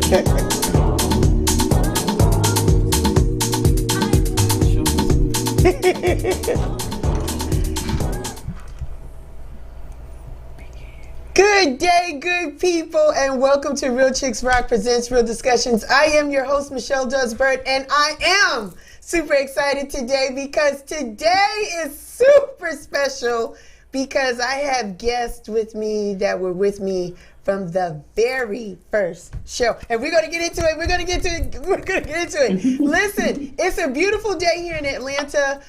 Good day, good people, and welcome to Real Chicks Rock Presents Real Discussions. I am your host, Michelle Dusbert, and I am super excited today because today is super special because I have guests with me that were with me from the very first show. And we're going to get into it. Listen, it's a beautiful day here in Atlanta.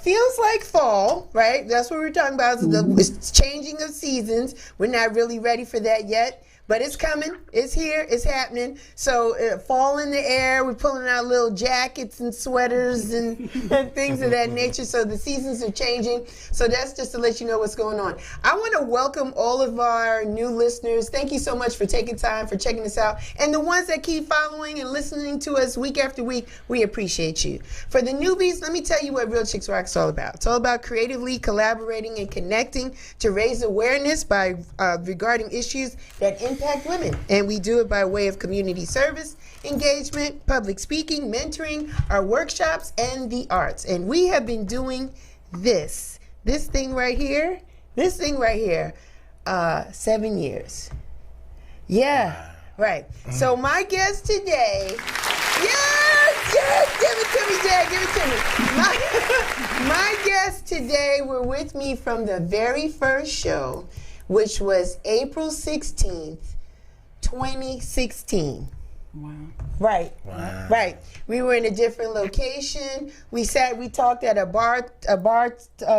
Feels like fall, right? That's what we're talking about. It's changing of seasons. We're not really ready for that yet. But it's coming. It's here. It's happening. So fall in the air. We're pulling out little jackets and sweaters and things of that nature. So the seasons are changing. So that's just to let you know what's going on. I want to welcome all of our new listeners. Thank you so much for taking time, for checking us out. And the ones that keep following and listening to us week after week, we appreciate you. For the newbies, let me tell you what Real Chicks Rock is all about. It's all about creatively collaborating and connecting to raise awareness by regarding issues that impact women, and we do it by way of community service, engagement, public speaking, mentoring, our workshops, and the arts. And we have been doing this thing right here, 7 years. Yeah, right. So my guest today, yes, give it to me, Dad, give it to me. My guests today were with me from the very first show, which was April 16th, 2016. Wow. Right. Wow. Right. We were in a different location. We talked at a bar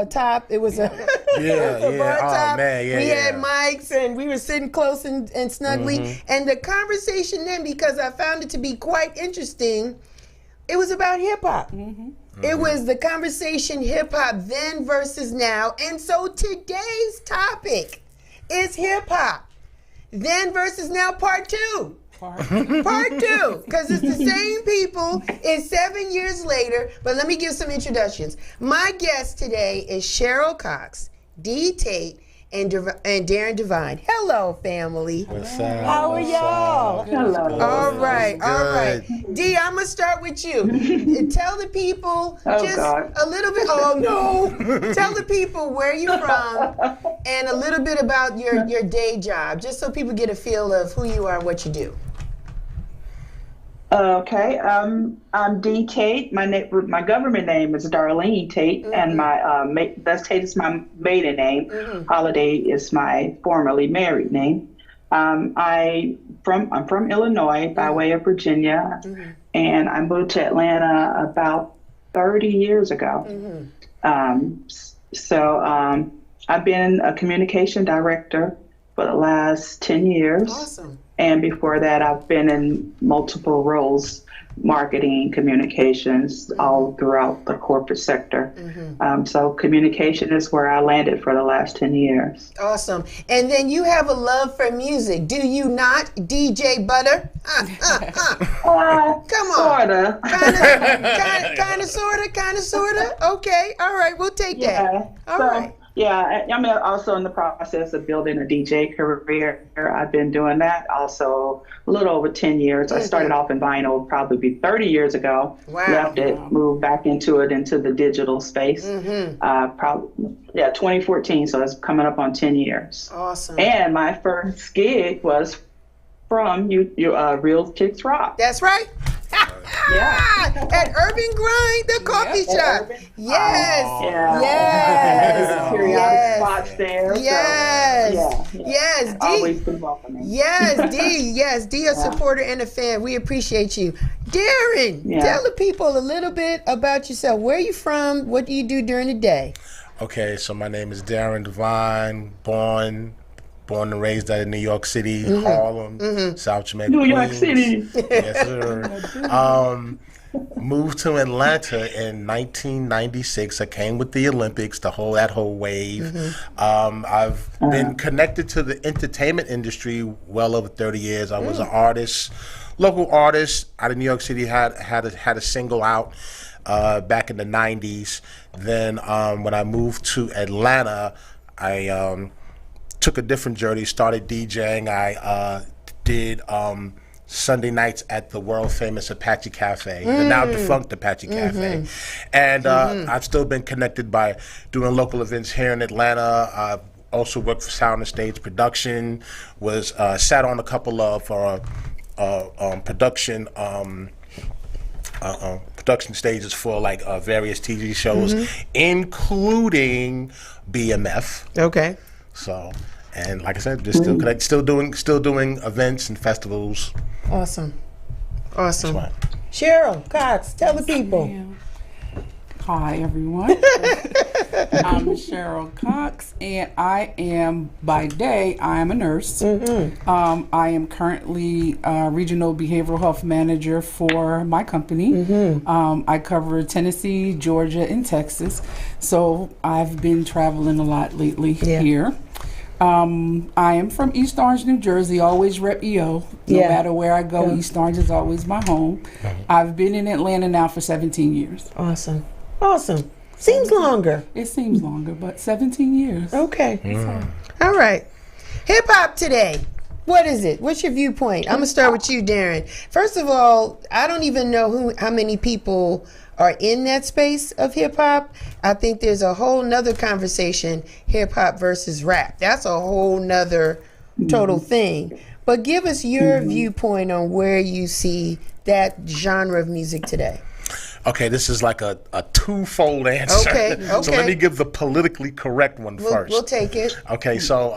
top. It was a, bar top. Man, we had mics and we were sitting close and snugly. Mm-hmm. And the conversation then, because I found it to be quite interesting, it was about hip hop. Mm-hmm. It was the conversation hip hop then versus now. And so today's topic is hip hop then versus now part 2. Part 2, because it's the same people. It's 7 years later. But let me give some introductions. My guest today is Cheryl Cox, Dee Tate, and Darren Divine. Hello, family. What's up? How are y'all? Hello. All right. Dee, I'm going to start with you. Tell the people a little bit. Oh, no. Tell the people where you're from and a little bit about your day job, just so people get a feel of who you are and what you do. Okay, I'm Dee Tate. My government name is Darlene Tate, mm-hmm. and my Tate is my maiden name. Mm-hmm. Holiday is my formerly married name. I'm from Illinois by way of Virginia, mm-hmm. and I moved to Atlanta about 30 years ago. Mm-hmm. I've been a communication director for the last 10 years. Awesome. And before that, I've been in multiple roles, marketing, communications, mm-hmm. all throughout the corporate sector. Mm-hmm. So communication is where I landed for the last 10 years. Awesome. And then you have a love for music, do you not, DJ Butter? Come on. Sorta. Kinda, sorta. Okay. All right. We'll take that. All right. Yeah, I'm also in the process of building a DJ career. I've been doing that also a little over 10 years. Mm-hmm. I started off in vinyl probably 30 years ago. Wow. Left it, moved back into the digital space. Mm-hmm. 2014, so it's coming up on 10 years. Awesome. And my first gig was from Real Chicks Rock. That's right. Yeah. At Urban Grind, the coffee shop. Yes. Periodic spots there. Yes. So, Yes. Always been welcoming. Yes, Dee. Yes, Dee, a supporter and a fan. We appreciate you. Darren, tell the people a little bit about yourself. Where are you from? What do you do during the day? Okay, so my name is Darren Divine, born and raised out in New York City, mm-hmm. Harlem, mm-hmm. South Jamaica, New York Queens. City. Yes, sir. Moved to Atlanta in 1996. I came with the Olympics, that whole wave. Mm-hmm. I've been connected to the entertainment industry well over 30 years. I was an artist, local artist out of New York City. Had a single out back in the 90s. Then when I moved to Atlanta, I took a different journey, started DJing. I did Sunday nights at the world famous Apache Cafe, the now defunct Apache Cafe. And I've still been connected by doing local events here in Atlanta. I've also worked for Sound and Stage Production, was sat on a couple of production stages for like various TV shows, including BMF. Okay. So, and like I said, just still connected, still doing events and festivals. Awesome. That's why. Cheryl Cox, tell the people. Hi, everyone. I'm Cheryl Cox, and I am, by day, I am a nurse. I am currently Regional Behavioral Health Manager for my company. I cover Tennessee, Georgia, and Texas. So I've been traveling a lot lately here. I am from East Orange, New Jersey, always rep EO. No matter where I go, East Orange is always my home. I've been in Atlanta now for 17 years. Awesome. Seems longer. It seems longer, but 17 years. Okay. All right. Hip hop today. What is it? What's your viewpoint? I'm gonna start with you, Darren. First of all, I don't even know how many people are in that space of hip hop. I think there's a whole nother conversation, hip hop versus rap. That's a whole nother total thing. But give us your viewpoint on where you see that genre of music today. Okay, this is like a twofold answer. Okay. So let me give the politically correct one first. We'll take it. Okay, so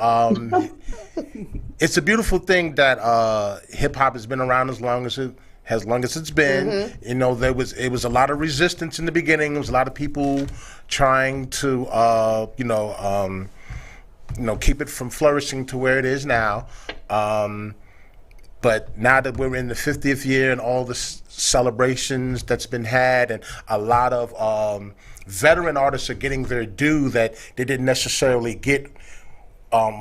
it's a beautiful thing that hip hop has been around as long as it's been. You know, it was a lot of resistance in the beginning. There was a lot of people trying to keep it from flourishing to where it is now. But now that we're in the 50th year and all the celebrations that's been had, and a lot of veteran artists are getting their due that they didn't necessarily get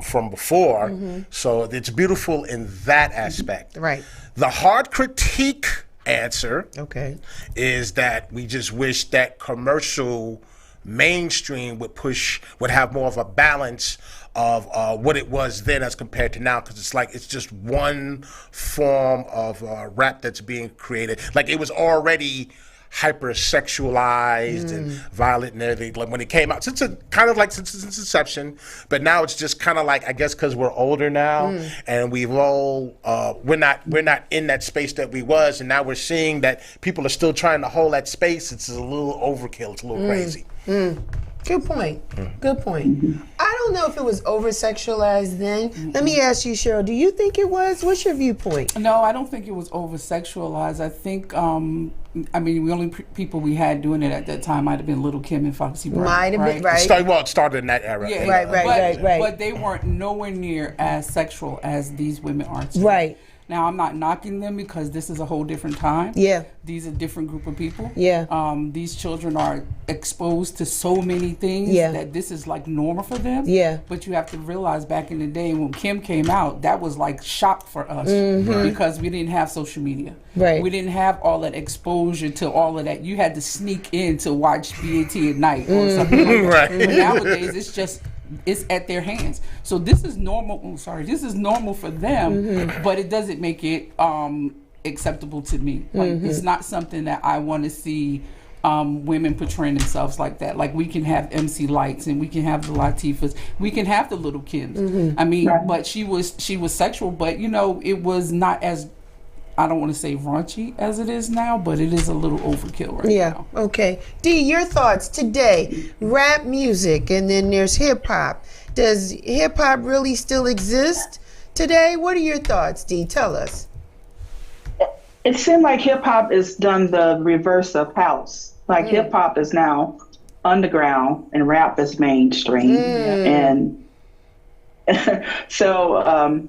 from before. So it's beautiful in that aspect. Right. The hard critique answer is that we just wish that commercial mainstream would have more of a balance of what it was then as compared to now, because it's just one form of rap that's being created. Like, it was already hypersexualized and violent and everything like when it came out, since its inception. But now it's just kind of like, I guess because we're older now and we've all we're not in that space that we was, and now we're seeing that people are still trying to hold that space. It's a little overkill. It's a little crazy. Good point. Good point. I don't know if it was over-sexualized then. Let me ask you, Cheryl, do you think it was? What's your viewpoint? No, I don't think it was over-sexualized. I think, the only people we had doing it at that time might have been Little Kim and Foxy Brown. Might have been, right. It started in that era. Yeah, right. But they weren't nowhere near as sexual as these women are today. Right. Now, I'm not knocking them because this is a whole different time. Yeah. These are different group of people. Yeah. These children are exposed to so many things that this is like normal for them. Yeah. But you have to realize back in the day when Kim came out, that was like shock for us because we didn't have social media. Right. We didn't have all that exposure to all of that. You had to sneak in to watch BET at night or something like that. Right. But nowadays, it's at their hands. So this is normal. This is normal for them, but it doesn't make it acceptable to me. Like, it's not something that I want to see women portraying themselves like that. Like, we can have MC Lights and we can have the Latifahs, we can have the Little Kims. I mean, but she was sexual, but it was not as, I don't want to say raunchy as it is now, but it is a little overkill right now. Okay. Dee, your thoughts today? Rap music, and then there's hip hop. Does hip hop really still exist today? What are your thoughts, Dee? Tell us. It seemed like hip hop is done the reverse of house. Like hip hop is now underground and rap is mainstream. And so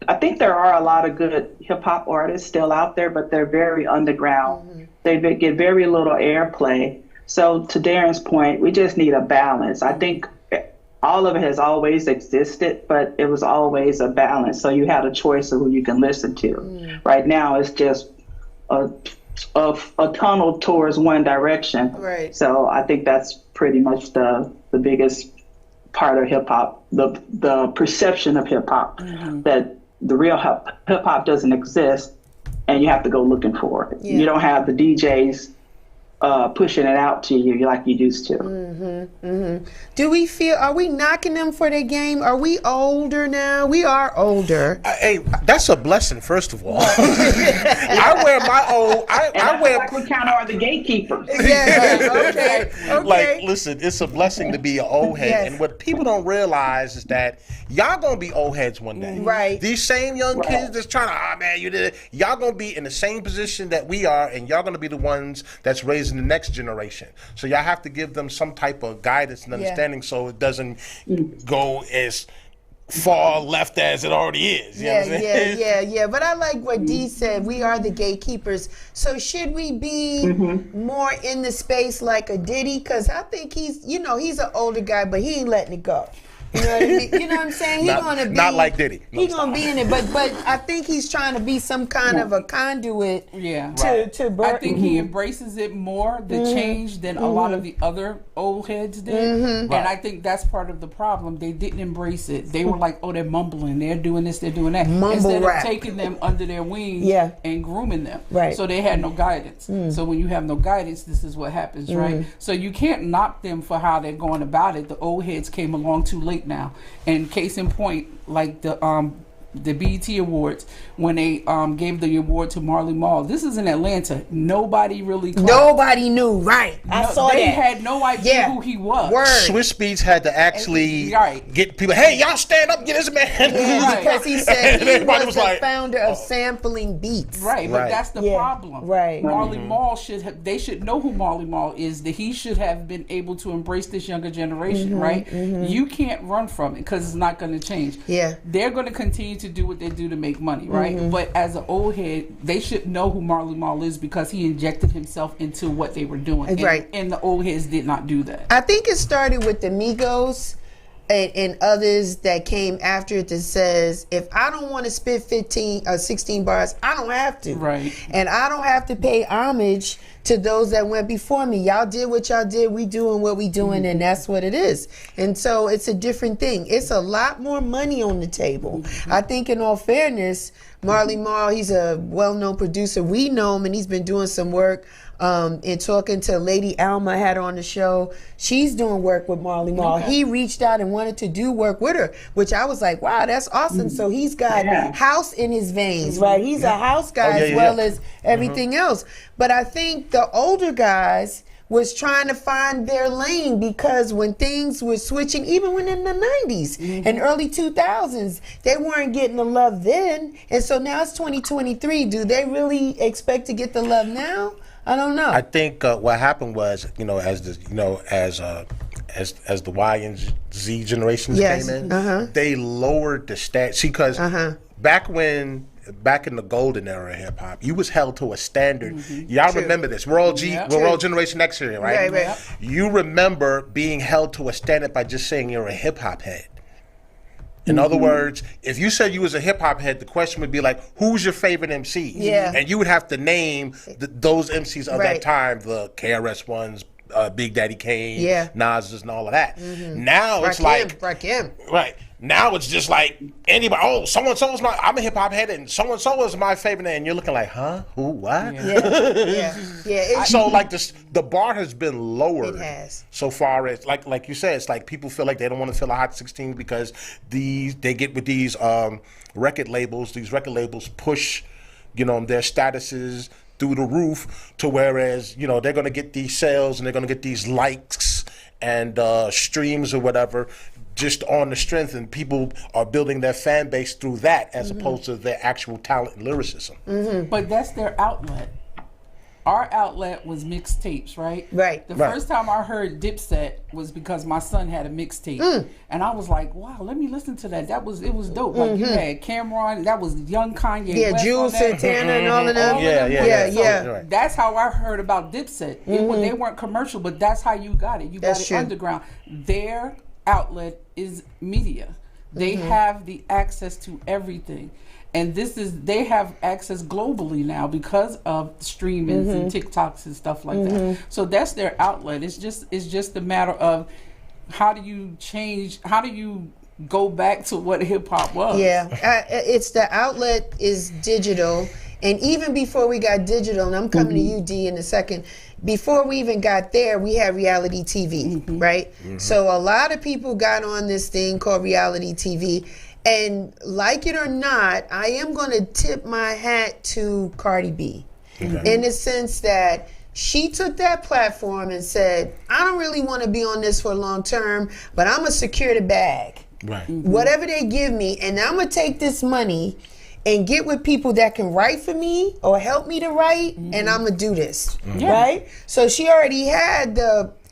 I think there are a lot of good hip hop artists still out there, but they're very underground. They get very little airplay. So to Darren's point, we just need a balance. I think all of it has always existed, but it was always a balance. So you had a choice of who you can listen to. Right now, it's just a tunnel towards one direction. Right. So I think that's pretty much the biggest part of hip hop, the perception of hip hop, that the real hip hop doesn't exist, and you have to go looking for it. Yeah. You don't have the DJs pushing it out to you like you used to. Do we feel, are we knocking them for their game? Are we older now? We are older. Hey, that's a blessing, first of all. I wear my old. I wear. Like we kind of are the gatekeepers. Yeah, okay. Like, listen, it's a blessing to be an old head. Yes. And what people don't realize is that y'all gonna be old heads one day. Right. These same young kids that's trying to, man, you did it. Y'all gonna be in the same position that we are, and y'all gonna be the ones that's raising the next generation. So y'all have to give them some type of guidance and understanding so it doesn't go as far left as it already is. You know what I'm saying? Yeah. But I like what Dee said. We are the gatekeepers. So should we be more in the space like a Diddy? Because I think he's an older guy, but he ain't letting it go. You know what I mean? You know what I'm saying? He's gonna be not like Diddy. He's gonna be in it, but I think he's trying to be some kind of a conduit. To I think he embraces it more, the change, than a lot of the other old heads did. And I think that's part of the problem. They didn't embrace it. They were like, oh, they're mumbling, they're doing this, they're doing that. Instead of taking them under their wing and grooming them. Right. So they had no guidance. So when you have no guidance, this is what happens, right? So you can't knock them for how they're going about it. The old heads came along too late now. And case in point, like the BET Awards, when they gave the award to Marley Marl. This is in Atlanta. Nobody really clapped. Nobody knew, right? I saw they that. had no idea who he was. Word. Swiss Beats had to actually get people, hey, y'all stand up, get this man. Because he said he was the founder of sampling beats. Right, but that's the problem. Right. Marley Marl they should know who Marley Marl is, that he should have been able to embrace this younger generation, right? You can't run from it because it's not going to change. Yeah. They're going to continue to do what they do to make money, right? But as an old head, they should know who Marley Marl is because he injected himself into what they were doing. Right. And the old heads did not do that. I think it started with the Migos and others that came after it that says, if I don't want to spit 15 or 16 bars, I don't have to. Right. And I don't have to pay homage to those that went before me. Y'all did what y'all did, we doing what we doing, and that's what it is. And so it's a different thing. It's a lot more money on the table. I think in all fairness, Marley Marl, he's a well-known producer. We know him, and he's been doing some work in talking to Lady Alma, had her on the show. She's doing work with Marley Marl. Okay. He reached out and wanted to do work with her, which I was like, wow, that's awesome. So he's got house in his veins, right? He's a house guy as well as everything else. But I think the older guys was trying to find their lane, because when things were switching, even when in the 90s and early 2000s, they weren't getting the love then. And so now it's 2023. Do they really expect to get the love now? I don't know. I think what happened was, as the Y and Z generations came in, they lowered the stat. See, because back in the golden era of hip hop, you was held to a standard. Y'all remember this? We're all we're all Generation X here, right? Right. You remember being held to a standard by just saying you're a hip hop head. In other words, if you said you was a hip hop head, the question would be like, who's your favorite MCs? Yeah. And you would have to name those MCs of that time, the KRS ones, Big Daddy Kane, Nas's, and all of that. Now it's like, right. Now it's just like anybody. Oh, so and so is I'm a hip hop head, and so is my favorite. And you're looking like, huh? Who? What? Yeah. So like the bar has been lowered. It has. So far as like you said, it's like people feel like they don't want to feel a hot 16 because they get with these record labels. These record labels push, their statuses through the roof, to whereas they're going to get these sales and they're going to get these likes and streams or whatever, just on the strength, and people are building their fan base through that as opposed to their actual talent and lyricism. But that's their outlet. Our outlet was mixtapes, right? Right. The first time I heard Dipset was because my son had a mixtape, and I was like, "Wow, let me listen to that." It was dope. Like you had Cameron, that was young Kanye, West Jules Santana, and all of them. So that's how I heard about Dipset. They weren't commercial, but that's how you got it. You got it underground. Their outlet is media. They have the access to everything. And they have access globally now because of streamings and TikToks and stuff like that. So that's their outlet. It's just a matter of how do you go back to what hip hop was. Yeah, it's the outlet is digital, and even before we got digital, and I'm coming to you, D, in a second. Before we even got there, we had reality TV, right? So a lot of people got on this thing called reality TV, and like it or not, I am going to tip my hat to Cardi B, in the sense that she took that platform and said, I don't really want to be on this for long term, but I'm going to secure the bag. Right. Whatever they give me, and I'm going to take this money and get with people that can write for me or help me to write, and I'm going to do this, right? So she already had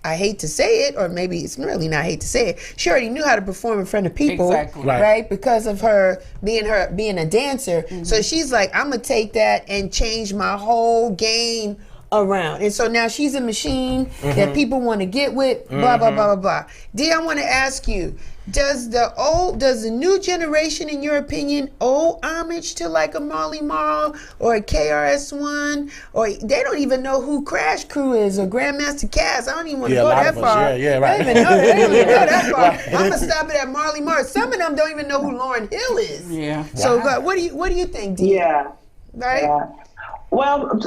I hate to say it, or maybe it's really not hate to say it, she already knew how to perform in front of people, right? Because of her being a dancer. So she's like, I'm going to take that and change my whole game around. And so now she's a machine that people want to get with, blah, blah, blah, blah, blah. D, I want to ask you, does the new generation, in your opinion, owe homage to like a Marley Marl or a KRS-One, or they don't even know who Crash Crew is or Grandmaster Caz? I don't even want to go that far. Yeah, right. They don't even know that far. I'm gonna stop it at Marley Marl. Some of them don't even know who Lauryn Hill is. Yeah. So what do you think, D? Yeah. Right. Yeah. Well,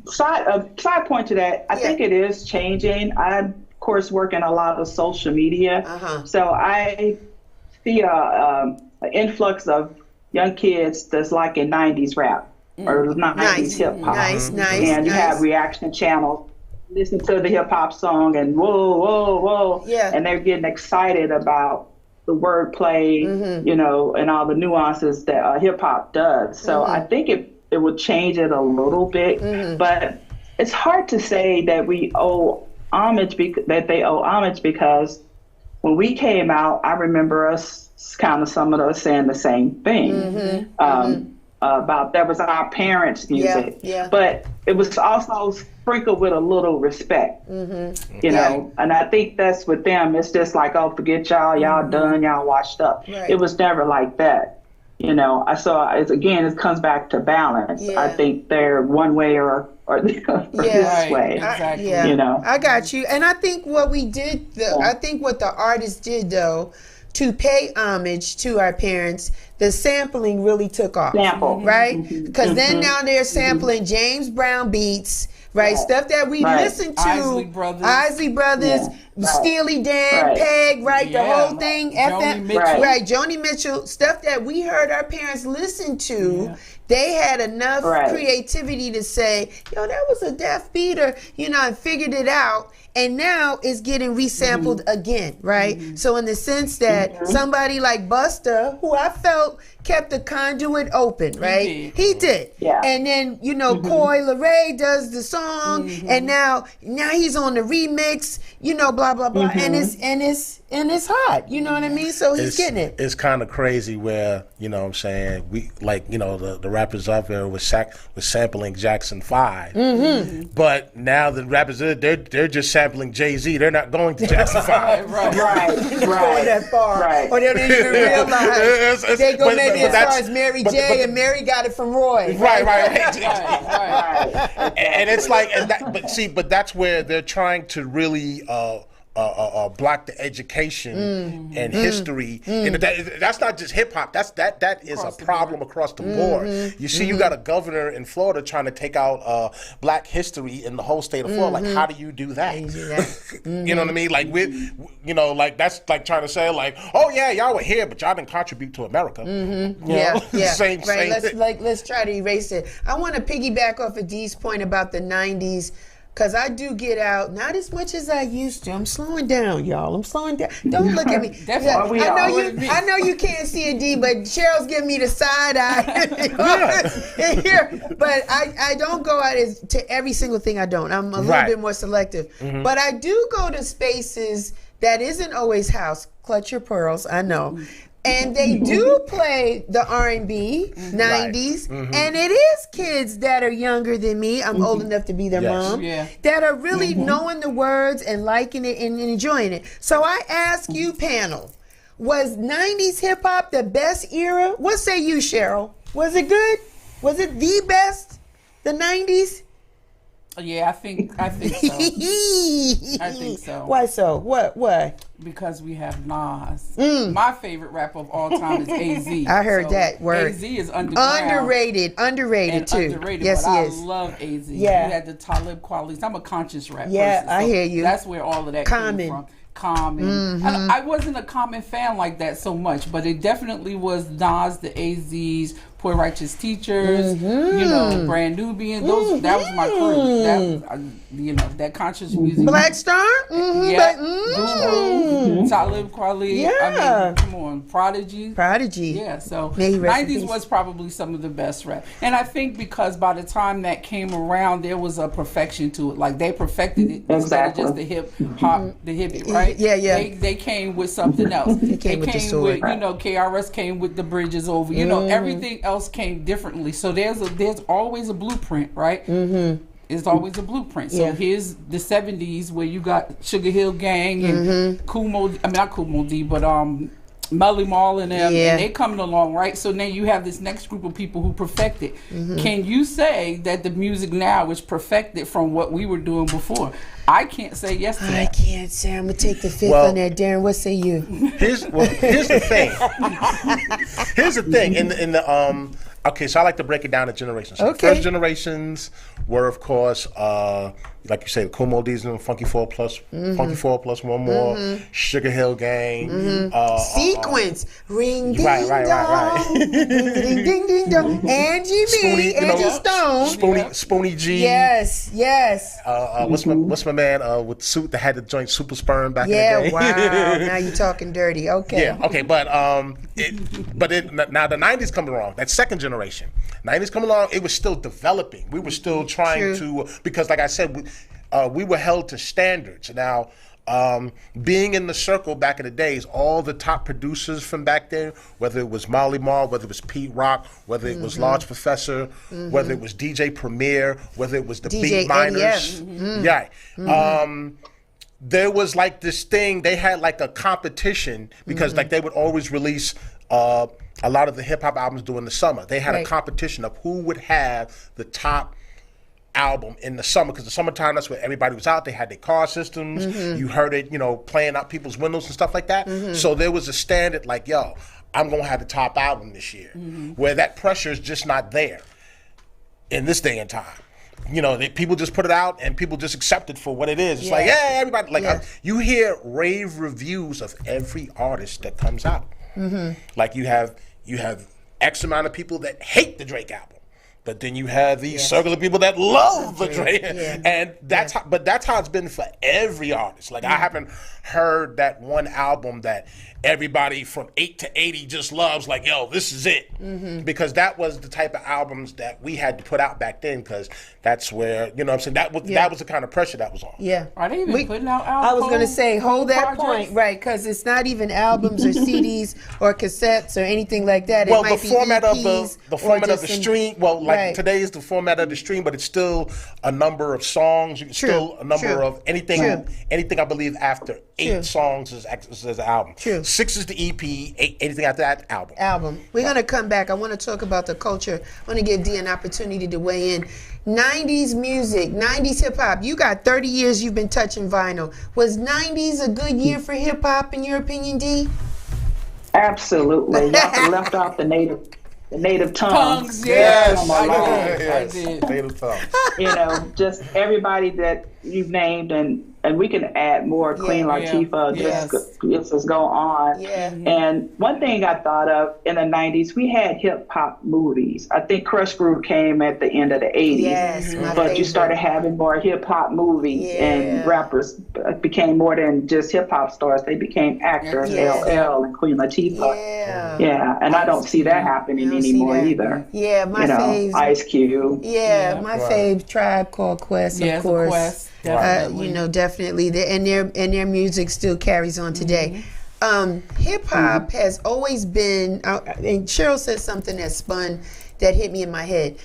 side point to that, I think it is changing. I of course work in a lot of social media, so I see an influx of young kids that's like in 90s rap or 90s hip hop. And you have reaction channels, listen to the hip hop song and whoa, and they're getting excited about the wordplay, you know, and all the nuances that hip hop does. So I think it would change it a little bit, but it's hard to say that we owe homage, that they owe homage, because when we came out, I remember us kind of some of us saying the same thing about that was our parents' music, but it was also sprinkled with a little respect, you know. And I think that's with them. It's just like, oh, forget y'all done, y'all washed up. It was never like that. You know, it comes back to balance. I think they're one way or this way. Exactly. Yeah, you know. I got you. And I think what we did, I think what the artists did, though, to pay homage to our parents, the sampling really took off. Right? Because then now they're sampling James Brown beats, right? Stuff that we listened to. Isley Brothers, Steely Dan, Peg, right? The whole thing. FM, right? Joni Mitchell, stuff that we heard our parents listen to. They had enough creativity to say, yo, that was a deaf beat, or, you know, and figured it out. And now it's getting resampled again, right? So in the sense that somebody like Busta, who I felt kept the conduit open, right? He did. And then, you know, Coi Leray does the song, and now he's on the remix, you know, blah, blah, blah. And it's hot, you know what I mean? So he's getting it. It's kind of crazy where, you know what I'm saying, we, like, you know, the rappers out there was sampling Jackson 5. But now the rappers, they're just sampling Jay-Z. They're not going to Jackson 5. Going that far. Or they don't even realize. They go maybe as far as Mary J, and Mary got it from Roy. Right. And it's like, but that's where they're trying to really block the education and history. And that's not just hip hop. That is a problem across the board. You see, you got a governor in Florida trying to take out Black history in the whole state of Florida. Like, how do you do that? You know what I mean? Like, you know, like that's like trying to say, like, oh yeah, y'all were here, but y'all didn't contribute to America. Same thing. Let's try to erase it. I want to piggyback off of Dee's point about the 90s. Because I do get out, not as much as I used to. I'm slowing down, y'all. I'm slowing down. Don't look at me. I know you can't see it, D, but Cheryl's giving me the side eye here. But I don't go out to every single thing I don't. I'm a little bit more selective. But I do go to spaces that isn't always house. Clutch your pearls, I know. And they do play the R&B, 90s, and it is kids that are younger than me, I'm old enough to be their mom, that are really knowing the words and liking it and enjoying it. So I ask you, panel, was 90s hip-hop the best era? What say you, Cheryl? Was it good? Was it the best, the 90s? Yeah, I think so. I think so. Why so? What? Because we have Nas. My favorite rapper of all time is AZ. I heard that word. AZ is underground. Underrated And too. underrated, Yes, but he I is. love AZ. Yeah. He had the Talib qualities. I'm a conscious rap Yeah, person. I hear you. That's where all of that Common. came from. Common. I wasn't a Common fan like that so much, but it definitely was Nas, the AZs, Poor Righteous Teachers, you know, Brand Nubian. Those that was my crew. That that conscious music. Black Star. Yeah. Talib Kweli. Yeah. I mean, come on, Prodigy. Yeah, so May he rest in 90s peace. was probably some of the best rap. And I think because by the time that came around, there was a perfection to it. Like they perfected it instead of just the hip hop, the hippie, right? Yeah. They came with something else. They came with the sword. you know, KRS came with the bridges over. You know, everything else came differently. So there's always a blueprint, right? It's always a blueprint. So here's the 70s where you got Sugar Hill Gang and not Kumo D, but Melly Mall and them, and they coming along, right? So now you have this next group of people who perfect it. Can you say that the music now is perfected from what we were doing before? I can't say yes to that. I can't say. I'm gonna take the fifth on that, Darren. What say you? Here's the thing. Here's the thing. In the okay, so I like to break it down in generations. So the first generations were, of course, like you say, the Kumo D's and Funky 4 Plus, Funky 4 Plus One More, Sugar Hill Gang, Sequence. Ring ding right. dong. Ding ding ding dong. Angie Spoonie, B. Angie Stone. Spoonie G. Yes. What's my man with suit that had the joint Super Sperm back in the day? Wow. Now you're talking dirty. Okay. Yeah, okay, but now the 90s come along, that second generation. 90s come along, it was still developing. We were still trying to, because like I said, we were held to standards. Now, being in the circle back in the days, all the top producers from back then, whether it was Molly Marl, whether it was Pete Rock, whether it was Large Professor, whether it was DJ Premier, whether it was the DJ Beat Miners, there was like this thing, they had like a competition because like they would always release a lot of the hip hop albums during the summer. They had a competition of who would have the top album in the summer, because the summertime, that's where everybody was out. They had their car systems. You heard it, playing out people's windows and stuff like that. So there was a standard like, yo, I'm going to have the top album this year, where that pressure is just not there in this day and time. People just put it out and people just accept it for what it is. It's like, hey, everybody, you hear rave reviews of every artist that comes out. Like you have X amount of people that hate the Drake album, but then you have these circle of people that love the Drake, and that's how it's been for every artist. Like I haven't heard that one album that everybody from 8 to 80 just loves, like, yo, this is it. Because that was the type of albums that we had to put out back then, because that's where, that was the kind of pressure that was on. Are they even putting out albums? I was going to say, hold that projects? point, right, because it's not even albums or CDs or cassettes or anything like that. Well, it might the format be of EPs the format or of the just stream. Well, like today is the format of the stream, but it's still a number of songs. Still a number of anything. Anything I believe after 8 songs is an album. 6 is the EP. Anything after that, album. We're going to come back. I want to talk about the culture. I want to give Dee an opportunity to weigh in. 90s music, 90s hip hop. You got 30 years you've been touching vinyl. Was 90s a good year for hip hop in your opinion, Dee? Absolutely. Y'all left off the native tongues. Yes, I did. Native tongues. Just everybody that you've named, and we can add more. Queen Latifah, just go on. And one thing I thought of in the 90s, we had hip hop movies. I think Crush Groove came at the end of the 80s. Yes, my but favorite. you started having more hip hop movies, and rappers became more than just hip hop stars. They became actors, LL and Queen Latifah. And I don't see that happening anymore either. Yeah, my fave. Ice Cube. My fave, Tribe Called Quest, of course. Quest, definitely. Definitely. And their music still carries on today. Hip hop has always been, and Cheryl said something that hit me in my head.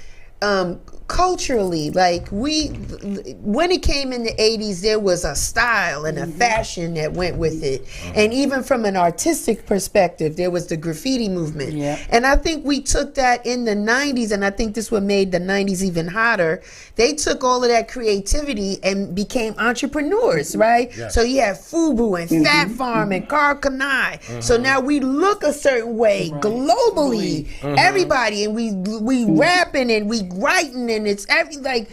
culturally, like when it came in the 80s, there was a style and a fashion that went with it. And even from an artistic perspective, there was the graffiti movement. Yeah. And I think we took that in the 90s, and I think this what made the 90s even hotter. They took all of that creativity and became entrepreneurs, right? Yes. So you have FUBU and Fat Farm and Carl Kanai. So now we look a certain way globally, everybody, and we rapping and we writing, and it's like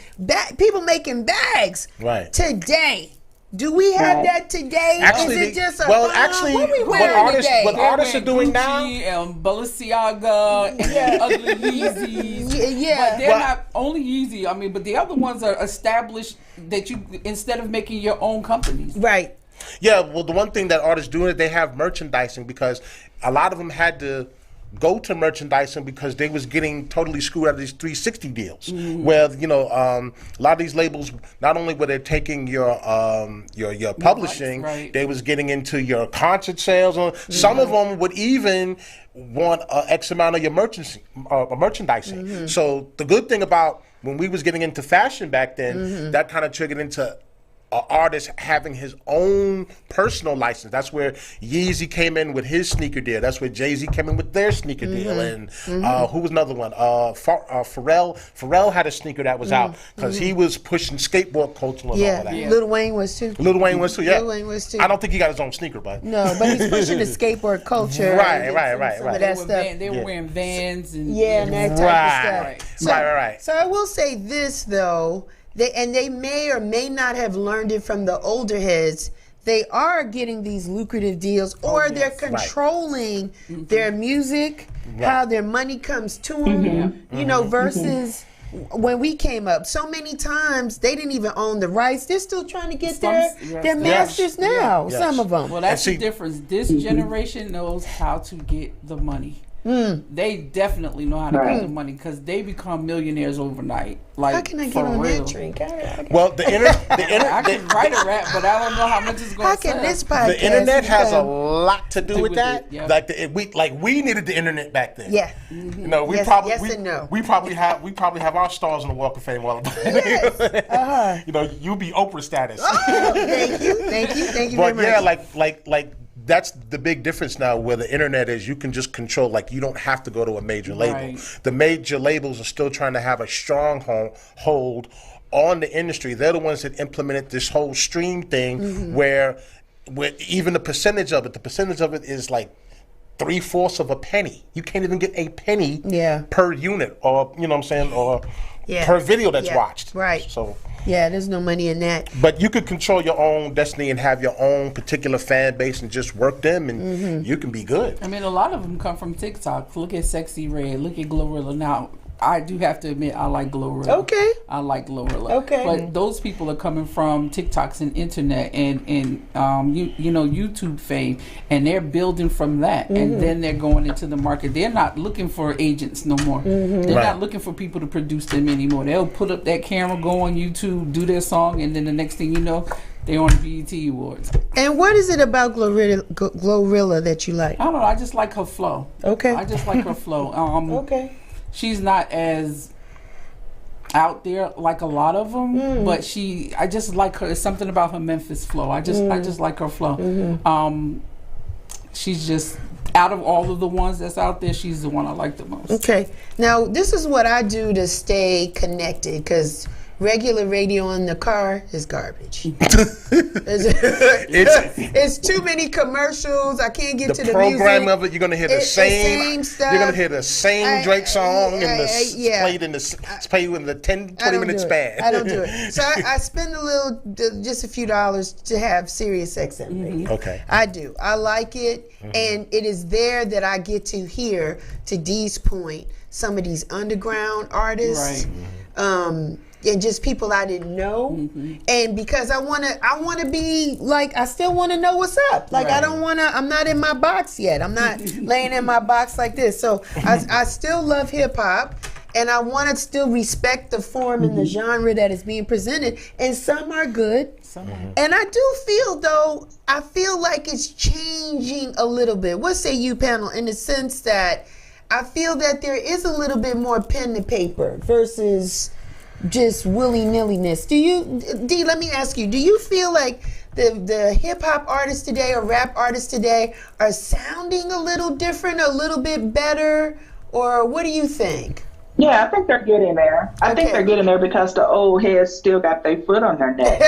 people making bags today. Do we have that today? Actually, is it just a what artists are doing now? And Balenciaga and Ugly Yeezys. But they're not only Yeezy. I mean, but the other ones are established that you, instead of making your own companies. Right. Yeah, well, the one thing that artists do is they have merchandising, because a lot of them had to go to merchandising because they was getting totally screwed out of these 360 deals, where a lot of these labels, not only were they taking your publishing, they was getting into your concert sales. Some of them would even want X amount of your merchandising. So the good thing about when we was getting into fashion back then, that kind of triggered into an artist having his own personal license. That's where Yeezy came in with his sneaker deal. That's where Jay-Z came in with their sneaker deal. And who was another one? Pharrell. Pharrell had a sneaker that was out because he was pushing skateboard culture and all that. Yeah, Lil Wayne was too. Lil Wayne was too, yeah. Lil Wayne was too. I don't think he got his own sneaker, but... No, but he's pushing the skateboard culture. Right. Some of that stuff. They were wearing Vans and... and that type of stuff. Right. So I will say this, though. They may or may not have learned it from the older heads. They are getting these lucrative deals, or they're controlling their music, how their money comes to them. You know, versus when we came up, so many times they didn't even own the rights. They're still trying to get their masters now. Some of them. Well, that's the difference. This generation knows how to get the money. They definitely know how to get the money, because they become millionaires overnight. Like, how can I get on that drink? Well, I can write a rap, but I don't know how much it's going to sell. The internet has a lot to do with that. We needed the internet back then. Yeah. You know, we probably have our stars on the Walk of Fame. You know, you be Oprah status. Thank you very much. But yeah, that's the big difference now, where the internet is. You can just control, like, you don't have to go to a major label. The major labels are still trying to have a strong hold on the industry. They're the ones that implemented this whole stream thing, where even the percentage of it is like 3/4 of a penny. You can't even get a penny per unit, or you know what I'm saying, or per video that's watched. Right. So yeah, there's no money in that. But you could control your own destiny and have your own particular fan base and just work them, and you can be good. I mean, a lot of them come from TikTok. Look at Sexy Red. Look at Glorilla. Now, I do have to admit, I like Glorilla. Okay. I like Glorilla. Okay. But those people are coming from TikToks and internet and YouTube fame, and they're building from that, and then they're going into the market. They're not looking for agents no more. They're not looking for people to produce them anymore. They'll put up that camera, go on YouTube, do their song, and then the next thing you know, they're on the BET Awards. And what is it about Glorilla that you like? I don't know. I just like her flow. Okay. I just like her flow. Okay. She's not as out there like a lot of them, but I just like her. It's something about her Memphis flow. I just like her flow. She's just, out of all of the ones that's out there, she's the one I like the most. Okay. Now, this is what I do to stay connected, because regular radio in the car is garbage. It's too many commercials. I can't get to the music. The program of it, you're gonna hear the same stuff. You're gonna hear the same Drake song played in the 10-20 minute span. I don't do it. So I spend just a few dollars to have Sirius XM radio. Okay. I do. I like it, and it is there that I get to hear, to Dee's point, some of these underground artists. Right. And just people I didn't know, and because I wanna be like, I still wanna know what's up. Like, I'm not in my box yet. I'm not laying in my box like this. So I still love hip hop, and I wanna still respect the form and the genre that is being presented. And some are good. And I do feel like it's changing a little bit. What say you, panel, in the sense that I feel that there is a little bit more pen to paper versus just willy-nilliness. D, let me ask you, do you feel like the hip-hop artists today or rap artists today are sounding a little different, a little bit better, or what do you think? Yeah, I think they're getting there. I think they're getting there because the old heads still got their foot on their neck.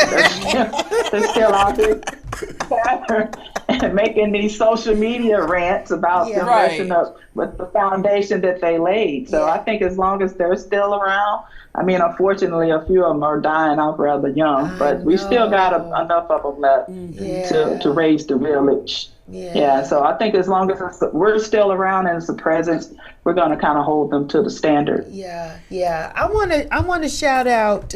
They're still out there and making these social media rants about them messing up with the foundation that they laid. So I think as long as they're still around, I mean, unfortunately, a few of them are dying off rather young, but we still got enough of them left to raise the village. Yeah, so I think as long as we're still around and it's a presence, we're going to kind of hold them to the standard. Yeah. I want to shout out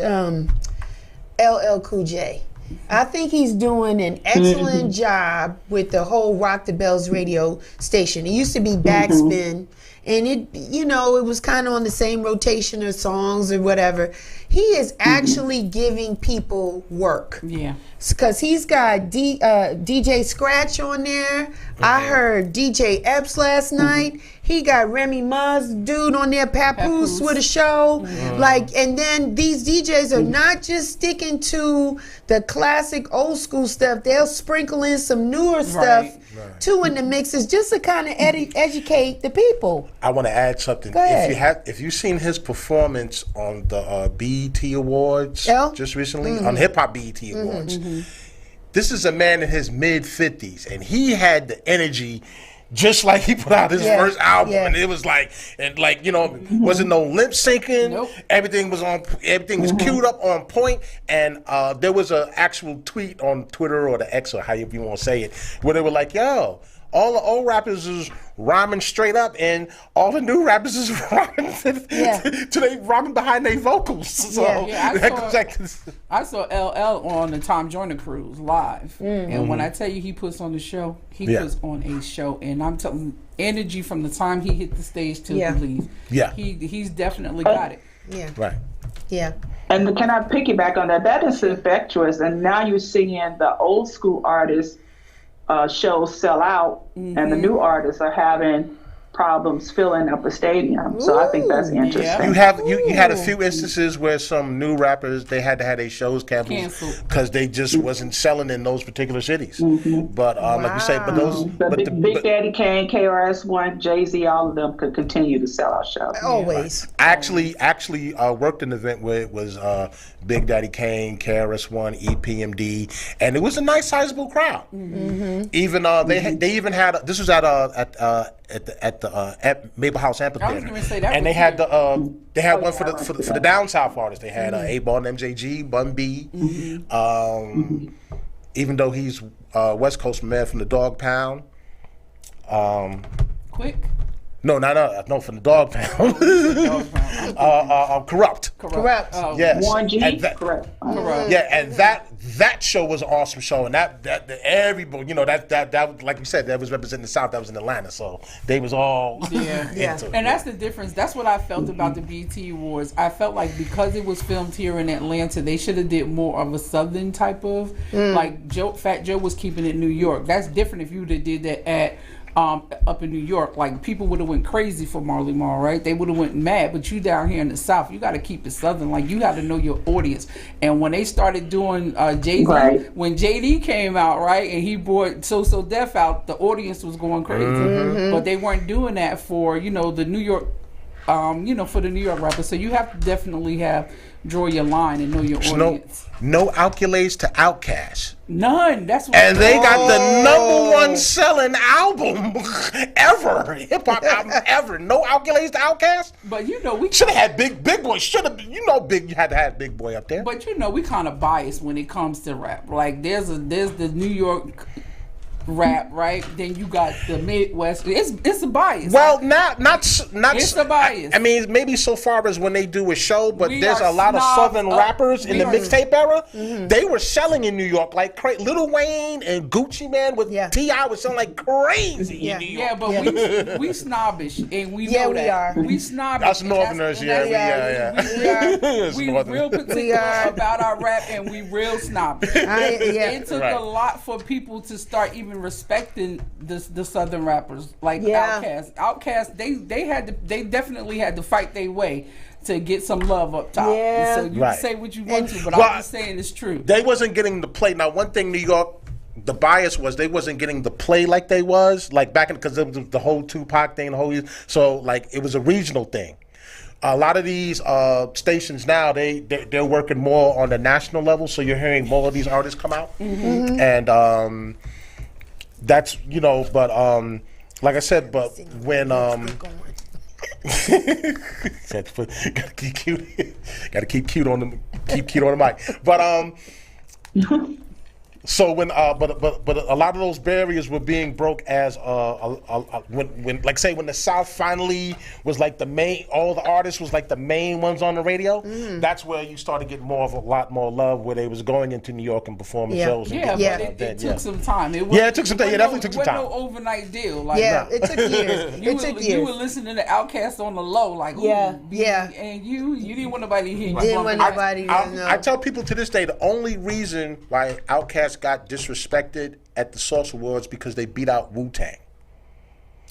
LL Cool J. I think he's doing an excellent job with the whole Rock the Bells radio station. It used to be Backspin, and it was kind of on the same rotation of songs or whatever. He is actually giving people work. Yeah. Because he's got DJ Scratch on there. I heard DJ Epps last night. He got Remy Ma's dude on there, Papoose with a show. And then these DJs are not just sticking to the classic old school stuff. They'll sprinkle in some newer stuff too in the mixes just to kind of educate the people. I want to add something. Go ahead. If you've seen his performance on the BET Awards just recently, on Hip Hop BET Awards, this is a man in his mid-50s, and he had the energy just like he put out his first album, and it was wasn't no lip syncing. Nope. Everything was queued up on point, and there was an actual tweet on Twitter or the X or however you want to say it, where they were like, "Yo, all the old rappers is rhyming straight up, and all the new rappers is rhyming rhyming behind their vocals." So I saw LL on the Tom Joyner cruise live, and when I tell you he puts on the show, he puts on a show, and I'm telling energy from the time he hit the stage till he leaves. Yeah, he's definitely got it. Yeah, right. Yeah. And can I piggyback on that? That is infectious, and now you're seeing the old school artists shows sell out, and the new artists are having problems filling up a stadium. So I think that's interesting. You had a few instances where some new rappers, they had to have their shows canceled because they just wasn't selling in those particular cities. But like you say, Big Daddy Kane, KRS-One, Jay-Z, all of them could continue to sell out shows. Always. I actually worked an event where it was Big Daddy Kane, KRS-One, EPMD, and it was a nice sizable crowd. Even they even had this was at Maple House Amphitheater, and they had one for the down south artists. They had 8-Ball and MJG, Bun B. Even though he's West Coast man from the Dog Pound. Quick. No, from the Dog Pound. Corrupt. Yes. Warren G. Correct. Yeah, and that show was an awesome show, and that everybody, that like you said, that was representing the South. That was in Atlanta, so they was all into it. And that's the difference. That's what I felt about the BET Awards. I felt like because it was filmed here in Atlanta, they should have did more of a Southern type of like Fat Joe was keeping it in New York. That's different if you would have did that at up in New York. Like people would have went crazy for Marley Marl, right? They would have went mad. But you down here in the South, you got to keep it Southern. Like you got to know your audience. And when they started doing Jay-Z, when JD came out, right, and he brought So Def out, the audience was going crazy. But they weren't doing that for the New York, for the New York rappers. So you have to definitely draw your line and know your audience. No accolades to Outkast. None. That's what. And they got the #1 selling album ever, hip hop album ever. No accolades to Outkast. But we should have had Big Boy. Should have Big. You had to have Big Boy up there. But we kind of biased when it comes to rap. Like there's the New York rap, right? Then you got the Midwest. It's a bias. Well, not. It's a bias. I mean, maybe so far as when they do a show, but there's a lot of Southern rappers in the mixtape era. They were selling in New York like crazy. Lil Wayne and Gucci Man with T.I. was selling like crazy in New York. Yeah, but we snobbish, and we know that. We snobbish. Us Northerners, we real particular about our rap, and we real snobbish. It took a lot for people to start even even respecting the Southern rappers like Yeah. Outkast. Outkast, they definitely had to fight their way to get some love up top. Yeah. So you Right. can say what you want to, but Well, I'm just saying it's true. They wasn't getting the play. Now, one thing New York, the bias was they wasn't getting the play like they was like back in, because it was the whole Tupac thing, the whole, so like it was a regional thing. A lot of these stations now they're working more on the national level, so you're hearing more of these artists come out, and that's but like I said, but when gotta keep cute on the mic, but So when but a lot of those barriers were being broke as when like say when the South finally was like the main, all the artists was like the main ones on the radio. That's where you started getting a lot more love, where they was going into New York and performing shows. And But it took some time. It took some time. Definitely took some time. It wasn't no overnight deal. Like, it took years. You were listening to Outkast on the low, like and you didn't want nobody to hear you. Didn't want nobody to know. I tell people to this day the only reason why Outkast got disrespected at the Source Awards because they beat out Wu-Tang.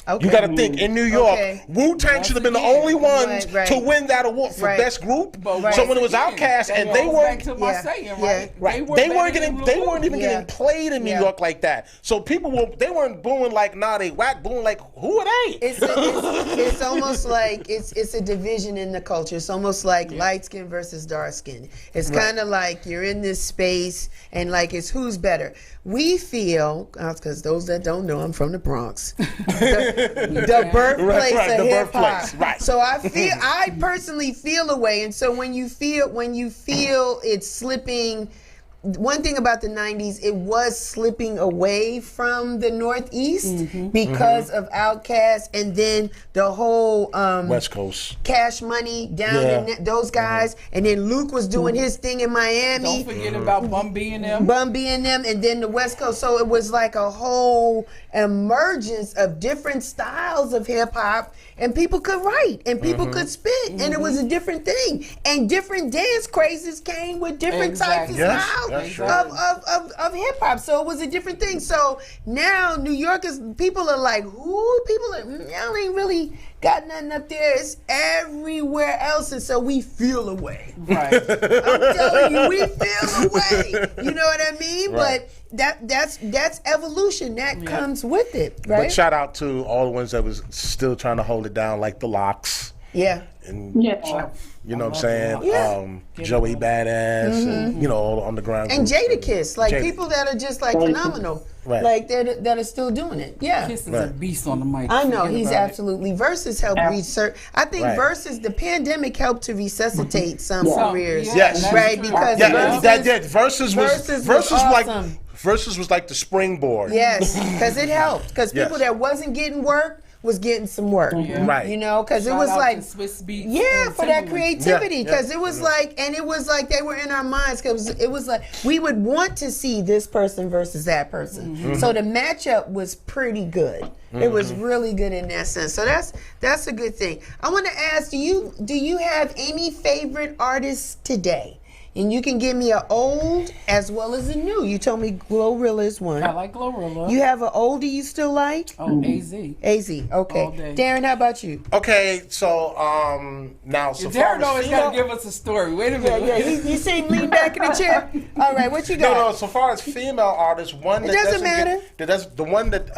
Okay. You got to think, in New York, Wu-Tang should have been the only ones to win that award for best group. So when it was Outkast, and they weren't, to my saying, they weren't even getting played in New York like that. So they weren't booing like, nah, they whack, booing like, who are they? It's almost like it's a division in the culture. It's almost like light skin versus dark skin. It's kind of like you're in this space, and like it's who's better. We feel, because those that don't know, I'm from the Bronx. The birthplace of hip hop. Right. So I personally feel a way, and so when you feel it's slipping. One thing about the 90s, it was slipping away from the Northeast because of Outkast, and then the whole West Coast Cash Money down in those guys, and then Luke was doing his thing in Miami. Don't forget about Bun B and them. And then the West Coast. So it was like a whole emergence of different styles of hip hop, and people could write and people could spit, and it was a different thing. And different dance crazes came with different types of styles of hip hop. So it was a different thing. So now New Yorkers, people are like, who? People are, y'all ain't really got nothing up there. It's everywhere else, and so we feel away. Right. I'm telling you, we feel away. You know what I mean? Right. But that's evolution. That comes with it, right? But shout out to all the ones that was still trying to hold it down, like the Locks. Yeah. And you know what I'm saying? Yeah. Joey Badass, and all the underground. And groups. Jadakiss, like people that are just like phenomenal, like that are still doing it. Yeah. Kiss is a beast on the mic. I know he's absolutely. Versus helped research. I think Versus the pandemic helped to resuscitate some careers. Yes. Right, because that did. Versus was awesome. Versus was like the springboard. Yes, because it helped. Because people that wasn't getting work was getting some work. Right. You know, because it was like Swiss Beats for that creativity. Because it was like, and it was like they were in our minds. Because it was like we would want to see this person versus that person. So the matchup was pretty good. It was really good in that sense. So that's a good thing. I want to ask, do you have any favorite artists today? And you can give me an old as well as a new. You told me Glorilla is one. I like Glorilla. You have an oldie you still like? Oh, AZ. AZ, okay. Darren, how about you? Okay, so now so Darren always got to give us a story. Wait a minute. Yeah. He seemed lean back in the chair. All right, what you got? No. So far as female artists, one that doesn't matter. The one that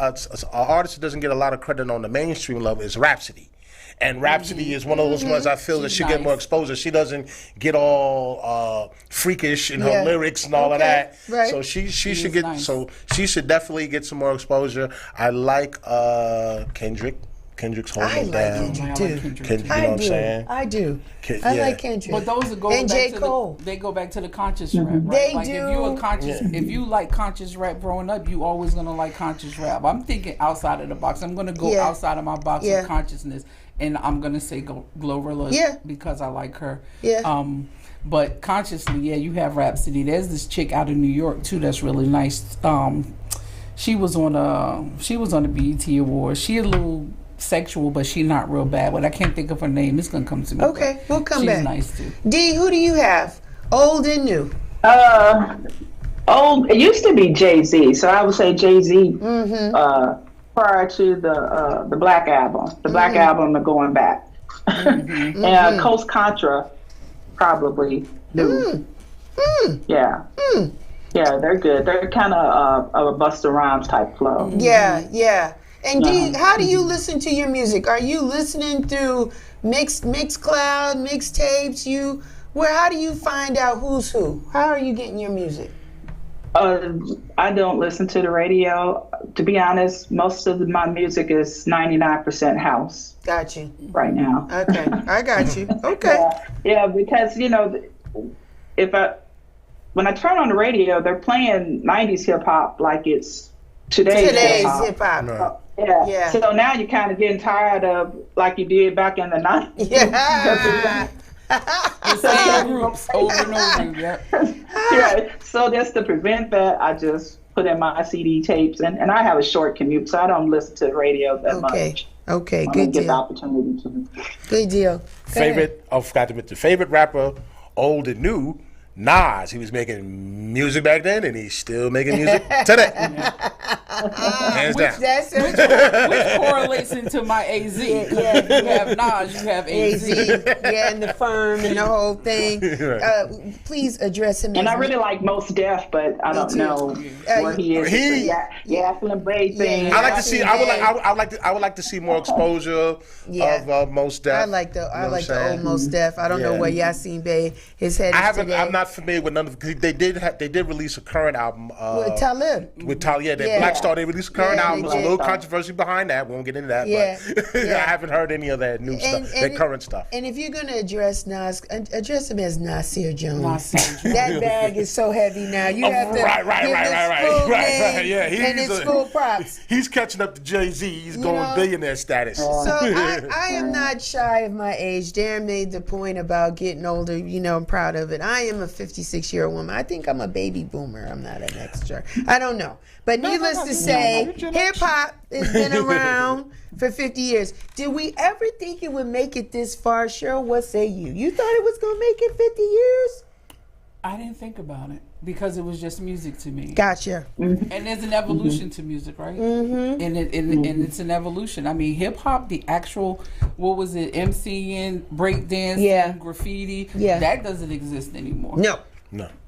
artist that doesn't get a lot of credit on the mainstream level is Rhapsody. And Rhapsody is one of those ones I feel that should get more exposure. She doesn't get all freakish in her lyrics and all of that. Right. So she should get she should definitely get some more exposure. I like Kendrick. Kendrick's holding down. Kendrick too. Kendrick, you know what I'm saying? I do. I like Kendrick. But those go and back J. to Cole. They go back to the conscious rap. Right? They like do. If you if you like conscious rap growing up, you always gonna like conscious rap. I'm thinking outside of the box. I'm gonna go outside of my box of consciousness, and I'm gonna say Glorilla because I like her. Yeah. But consciously, you have Rhapsody. There's this chick out of New York too that's really nice. She was on the BET Awards. She a little sexual, but she not real bad. But I can't think of her name. It's gonna come to me. Okay, we'll come back. She's nice too. D, who do you have? Old and new. Oh, it used to be Jay-Z, so I would say Jay-Z prior to the Black Album. The Black Album are going back. And Coast Contra, probably new. Yeah. Yeah, they're good. They're kind of a Busta Rhymes type flow. Yeah, yeah. And how do you listen to your music? Are you listening through Mixcloud, mixtapes? How do you find out who's who? How are you getting your music? I don't listen to the radio. To be honest, most of my music is 99% house. Got you. Right now. Okay, I got you. Okay. Yeah, because when I turn on the radio, they're playing 90s hip hop like it's today's hip hop. No. Yeah. So now you're kind of getting tired of like you did back in the 90s. Yeah. The same groups over and over. Yep. Yeah. So just to prevent that, I just put in my CD tapes, and I have a short commute, so I don't listen to the radio that much. Okay, When good I get the deal. opportunity to. Good deal. Go ahead. I forgot to mention, favorite rapper, old and new, Nas. He was making music back then, and he's still making music today. Hands down. That's Which correlates into my AZ. Yeah. You have Nas, you have AZ. Yeah, and the firm and the whole thing. Please address him. And as I really like Mos Def, but I don't too. know where he is. Yaslin Bay thing. I like to see. I would like to see more exposure of Mos Def. I like the old Mos Def. I don't know where Yasin Bey is headed today. I'm not familiar with none of. Cause they did release a current album. With Talib. Black Star. They released a current album. There's a little did. controversy behind that. We won't get into that. But I haven't heard any of that new stuff. That current stuff. And if you're gonna address Nas, address him as Nasir Jones. That bag is so heavy now. You have to give his full name Yeah, and his full props. He's catching up to Jay-Z. He's going billionaire status. So I am not shy of my age. Darren made the point about getting older. I'm proud of it. I am a 56-year-old woman. I think I'm a baby boomer. I'm not an extra. I don't know. But needless to say, hip-hop has been around for 50 years. Did we ever think it would make it this far? Cheryl, what say you? You thought it was going to make it 50 years? I didn't think about it because it was just music to me. Gotcha. And there's an evolution to music, right? Mm-hmm. And it's an evolution. I mean, hip hop, the actual, what was it, MCing, breakdancing, graffiti, that doesn't exist anymore. No.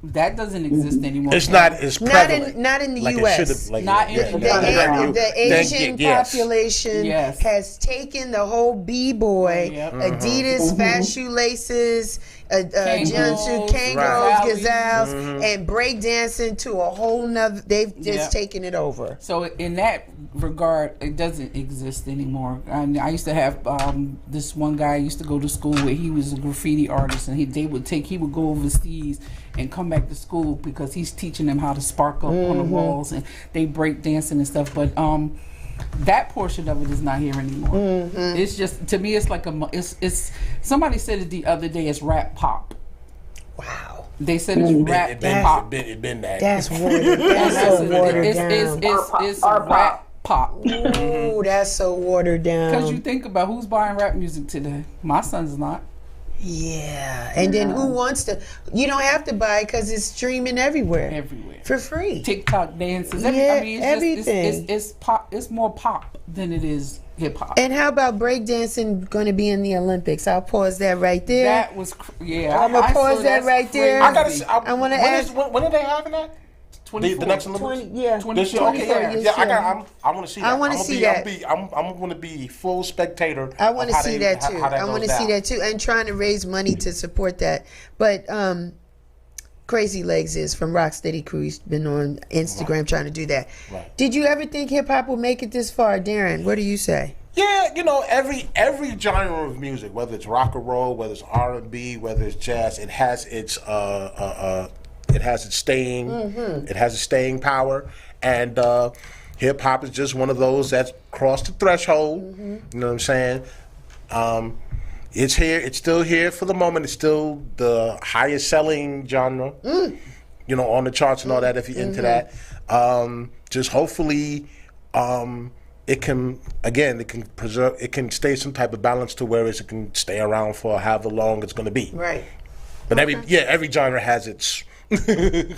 That doesn't exist anymore. It's not as prevalent. Not in the like U.S. The Asian population has taken the whole b-boy, Adidas, fat shoelaces, jumpsuit, Kangos, Gazelles, and breakdancing to a whole nother. They've just taken it over. So in that regard, it doesn't exist anymore. I used to have this one guy I used to go to school with. He was a graffiti artist, and he would go overseas and come back to school because he's teaching them how to sparkle on the walls, and they break dancing and stuff. But that portion of it is not here anymore. It's just, to me, it's like it's somebody said it the other day, it's rap pop. Wow. They said it's rap pop. It been that. That's watered down. That's so watered down. It's rap pop. Ooh, that's so watered down. Because you think about who's buying rap music today. My son's not. Yeah, and then who wants to? You don't have to buy it because it's streaming everywhere for free. TikTok dances, everything. It's pop. It's more pop than it is hip hop. And how about breakdancing going to be in the Olympics? I'll pause that right there. That was I'm gonna pause that right there. I want to ask. When are they having that? The next Olympics? 24 okay. I want to see that. I want to see that. I'm going to be full spectator. I want to see that too. I want to see that too, and trying to raise money to support that. But Crazy Legs is from Rocksteady Crew. He's been on Instagram trying to do that. Right. Did you ever think hip hop would make it this far, Darren? What do you say? Yeah, every genre of music, whether it's rock and roll, whether it's R&B, whether it's jazz, it has its it has its staying. It has a staying power, and hip hop is just one of those that's crossed the threshold. You know what I'm saying? It's here. It's still here for the moment. It's still the highest selling genre. On the charts and all that. If you're into that, just hopefully, it can preserve. It can stay some type of balance to where it can stay around for however long it's going to be. Right. But every genre has its.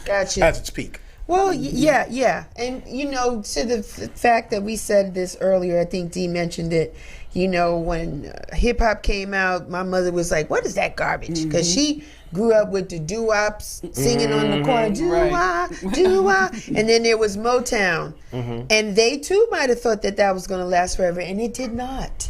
Gotcha. Has its peak. Well, yeah. And, to the fact that we said this earlier, I think Dee mentioned it, when hip-hop came out, my mother was like, what is that garbage? Because she grew up with the doo-wops singing on the corner, doo-wah, doo-wah. And then there was Motown. And they, too, might have thought that was going to last forever, and it did not.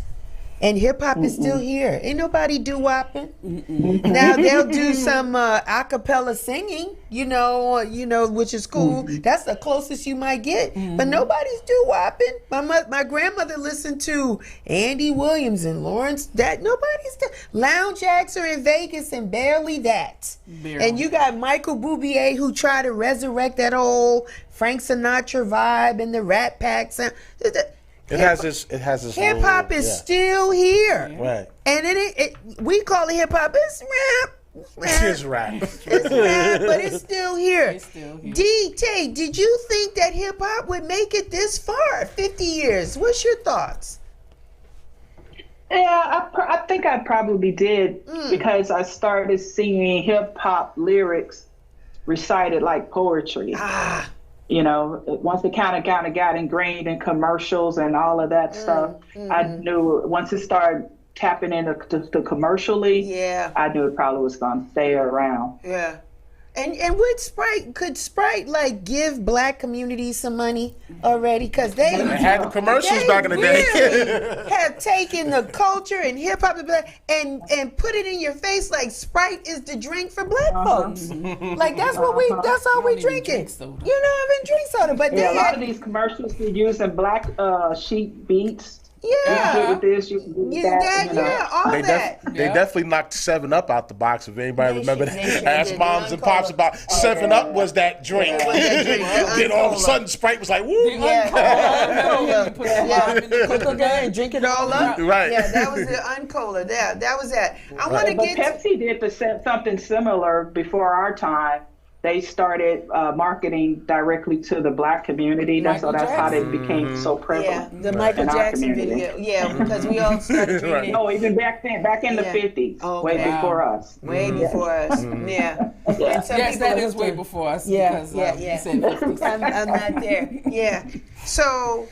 And hip-hop is still here. Ain't nobody doo-wopping. Now, they'll do some a cappella singing, which is cool. That's the closest you might get. But nobody's doo-wopping. My grandmother listened to Andy Williams and Lawrence. Nobody's Lounge acts are in Vegas and barely that. And you got Michael Bublé who tried to resurrect that whole Frank Sinatra vibe and the Rat Pack sound. It has this. Hip hop is still here, right? And we call it hip hop. It's rap. It's rap. It's rap, but it's still here. It's still here. D-Tay, did you think that hip hop would make it this far? 50 years. What's your thoughts? Yeah, I think I probably did because I started seeing hip hop lyrics recited like poetry. Once it kind of got ingrained in commercials and all of that stuff, I knew once it started tapping into commercially, I knew it probably was going to stay around. Yeah. And could Sprite like give black communities some money already? Because they had the commercials back in the day. Really have taken the culture and hip hop and put it in your face like Sprite is the drink for black folks. Like that's all we drinking. I haven't drink soda, but a lot of these commercials were using black sheep beats. Yeah. You get with this, you can do that. All that. They definitely knocked 7-Up out the box. If anybody remember that, ask moms and pops about 7-Up was that drink. Then all of a sudden, Sprite was like, woo. Put it there and drink it all up. Right. Yeah, that was the Uncola. That was that. I want to get. Pepsi did something similar before our time. They started marketing directly to the black community. That's how they became so prevalent. Yeah, the Michael Jackson video. Yeah, because we all started drinking. No, even back in the 50s, way before us. Way before us. Yeah. Yes, that is way before us. Yeah, because, you said 50s. I'm not there. Yeah. So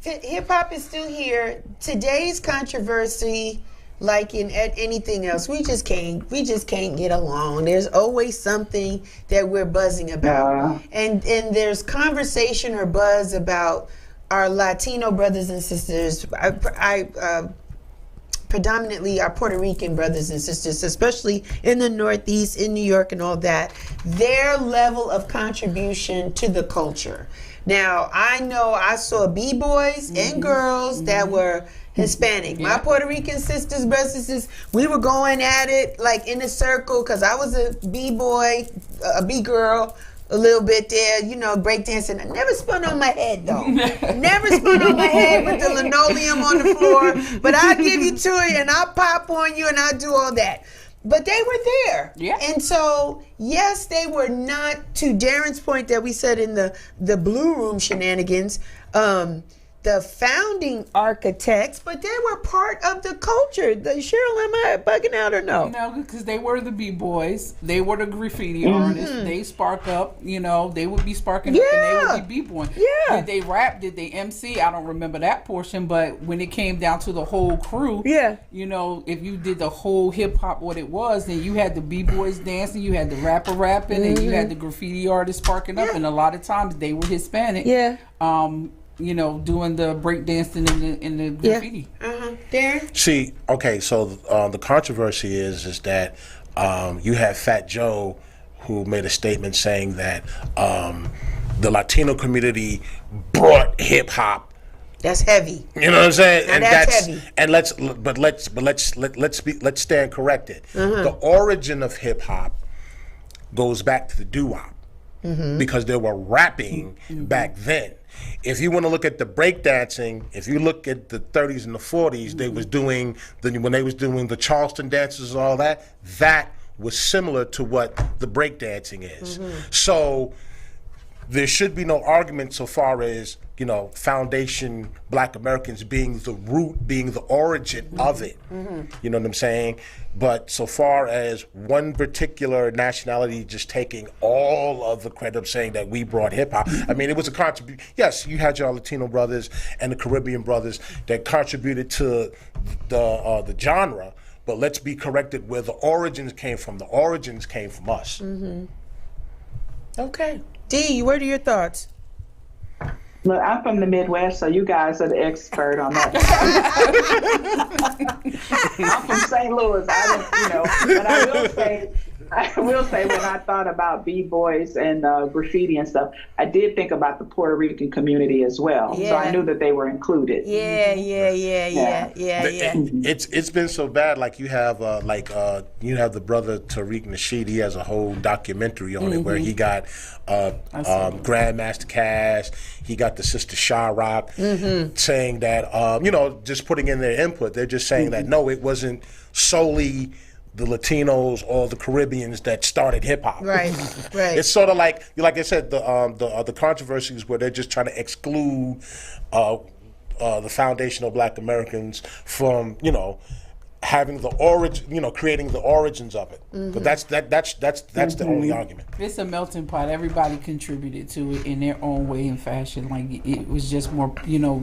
hip hop is still here. Today's controversy, like in anything else, we just can't get along. There's always something that we're buzzing about, and there's conversation or buzz about our Latino brothers and sisters. I predominantly our Puerto Rican brothers and sisters, especially in the Northeast, in New York, and all that. Their level of contribution to the culture. Now, I know I saw b-boys and girls that were Hispanic. My Puerto Rican sisters, brothers and sisters, we were going at it like in a circle because I was a b-boy, a b-girl, a little bit there, breakdancing. I never spun on my head though. Never spun on my head with the linoleum on the floor. But I'll give you to it and I'll pop on you and I'll do all that. But they were there. Yeah. And so, yes, they were not, to Darren's point that we said in the Blue Room shenanigans, the founding architects, but they were part of the culture. Cheryl, am I bugging out or no? No, because they were the b-boys. They were the graffiti artists. They spark up, they would be sparking up and they would be b-boying. Yeah. Did they rap? Did they MC? I don't remember that portion, but when it came down to the whole crew, if you did the whole hip-hop what it was, then you had the b-boys dancing, you had the rapper rapping, and you had the graffiti artists sparking up, and a lot of times they were Hispanic. Yeah. Doing the breakdancing in the graffiti. Darren? See, okay, so the controversy is that you have Fat Joe who made a statement saying that the Latino community brought hip hop. That's heavy. You know what I'm saying? Now that's heavy. And let's stand corrected. The origin of hip hop goes back to the doo-wop because they were rapping back then. If you want to look at the breakdancing, if you look at the 30s and the 40s, they was doing when they was doing the Charleston dances and all that. That was similar to what the breakdancing is. So there should be no argument so far as, you know, foundation Black Americans being the root, being the origin of it. You know what I'm saying? But so far as one particular nationality just taking all of the credit of saying that we brought hip hop, I mean, it was a contribution. Yes, you had your Latino brothers and the Caribbean brothers that contributed to the genre, but let's be corrected where the origins came from. The origins came from us. Okay. D, what are your thoughts? Look, I'm from the Midwest, so you guys are the expert on that. I'm from St. Louis. But I will say when I thought about b-boys and graffiti and stuff, I did think about the Puerto Rican community as well. Yeah. So I knew that they were included. Yeah. It's been so bad. Like you have the brother Tariq Nasheed. He has a whole documentary on it where he got Grandmaster Cash. He got the sister Shah Rock saying that just putting in their input. They're just saying that no, it wasn't solely the Latinos or the Caribbeans that started hip hop. Right. It's sort of like I said, the controversies where they're just trying to exclude the foundational Black Americans from having the origin, creating the origins of it. But that's the only argument. It's a melting pot. Everybody contributed to it in their own way and fashion. Like it was just more,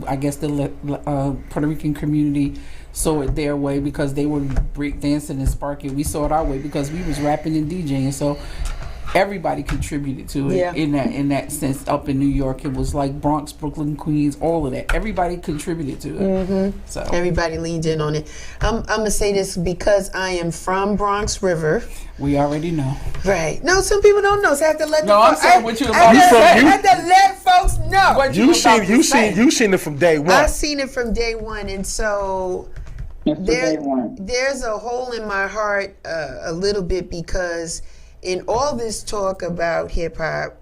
I guess the Puerto Rican community saw it their way because they were breakdancing and sparking. We saw it our way because we was rapping and DJing. So everybody contributed to it in that sense. Up in New York, it was like Bronx, Brooklyn, Queens, all of that. Everybody contributed to it. So everybody leaned in on it. I'm gonna say this because I am from Bronx River. We already know. Right. No, some people don't know, so I have to let I'm saying what you about I to say. have to let folks know. What You seen it from day one. I've seen it from day one, and so there's a hole in my heart a little bit because in all this talk about hip hop,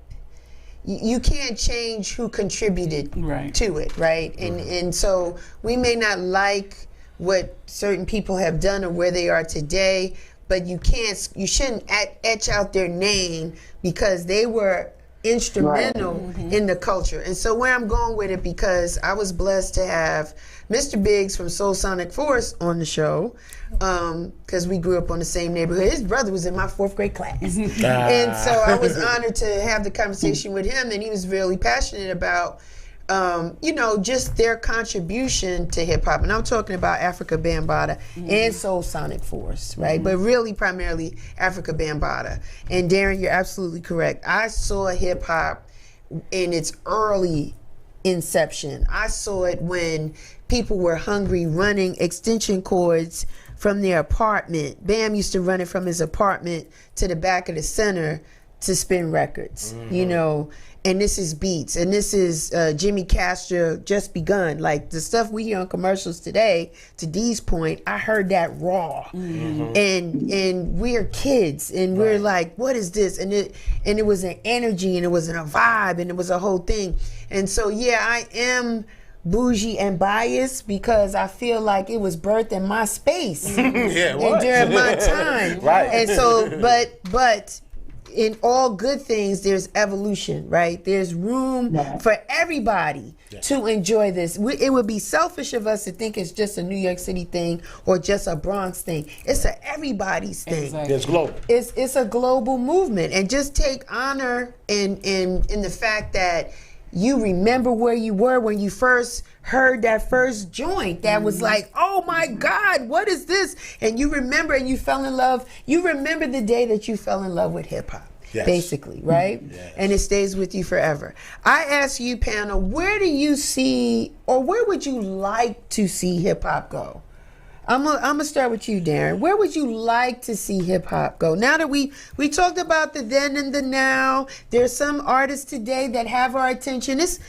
you can't change who contributed to it, right? And so we may not like what certain people have done or where they are today, but you shouldn't etch out their name because they were instrumental in the culture. And so where I'm going with it, because I was blessed to have Mr. Biggs from Soul Sonic Force on the show, because we grew up on the same neighborhood. His brother was in my 4th grade class. And so I was honored to have the conversation with him, and he was really passionate about just their contribution to hip hop. And I'm talking about Africa Bambaataa and Soul Sonic Force, right? But really primarily Africa Bambaataa. And Darren, you're absolutely correct. I saw hip hop in its early inception. I saw it when people were hungry, running extension cords from their apartment. Bam used to run it from his apartment to the back of the center to spin records, and this is beats, and this is Jimmy Castro Just Begun. Like the stuff we hear on commercials today, to Dee's point, I heard that raw. And we're kids, and we're like, what is this? And it was an energy, and it was a vibe, and it was a whole thing. And so I am bougie and biased because I feel like it was birthed in my space and during my time. And so, but in all good things, there's evolution, right? There's room for everybody to enjoy this. It would be selfish of us to think it's just a New York City thing or just a Bronx thing. It's a everybody's thing. Exactly. It's global. It's a global movement, and just take honor in the fact that you remember where you were when you first heard that first joint that was like, oh my God, what is this? And you remember, and you fell in love. You remember the day that you fell in love with hip hop, basically, right? And it stays with you forever. I ask you, panel, where do you see, or where would you like to see hip hop go? I'm gonna start with you, Darren. Where would you like to see hip hop go? Now that we talked about the then and the now, there's some artists today that have our attention. It's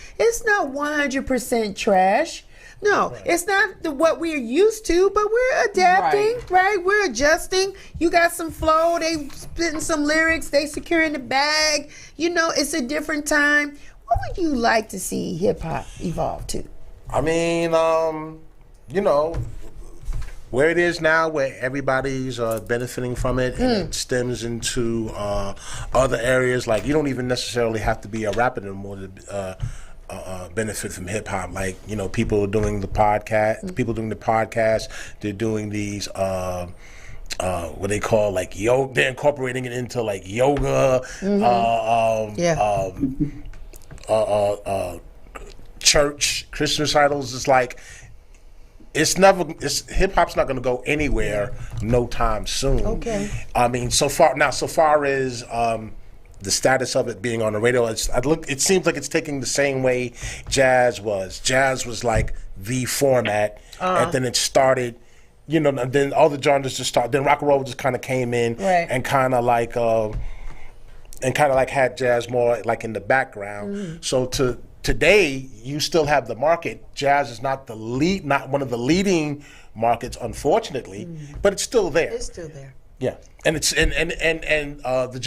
not 100% trash. No, it's not what we're used to, but we're adapting, right? We're adjusting. You got some flow, they spitting some lyrics, they securing the bag. It's a different time. What would you like to see hip hop evolve to? I mean, where it is now, where everybody's benefiting from it, and it stems into other areas. Like, you don't even necessarily have to be a rapper anymore to benefit from hip hop. Like, you know, people doing the podcast. They're doing these. What they call like yoga. They're incorporating it into like yoga. Church Christian recitals. It's like hip hop's not going to go anywhere no time soon. Okay. I mean, so far as the status of it being on the radio, it seems like it's taking the same way jazz was. Jazz was like the format, and then it started. You know, and then all the genres just started. Then rock and roll just kind of came in, and kind of like had jazz more like in the background. So today, you still have the market. Jazz is not one of the leading markets, unfortunately, but it's still there. It's still there. Yeah, and it's and the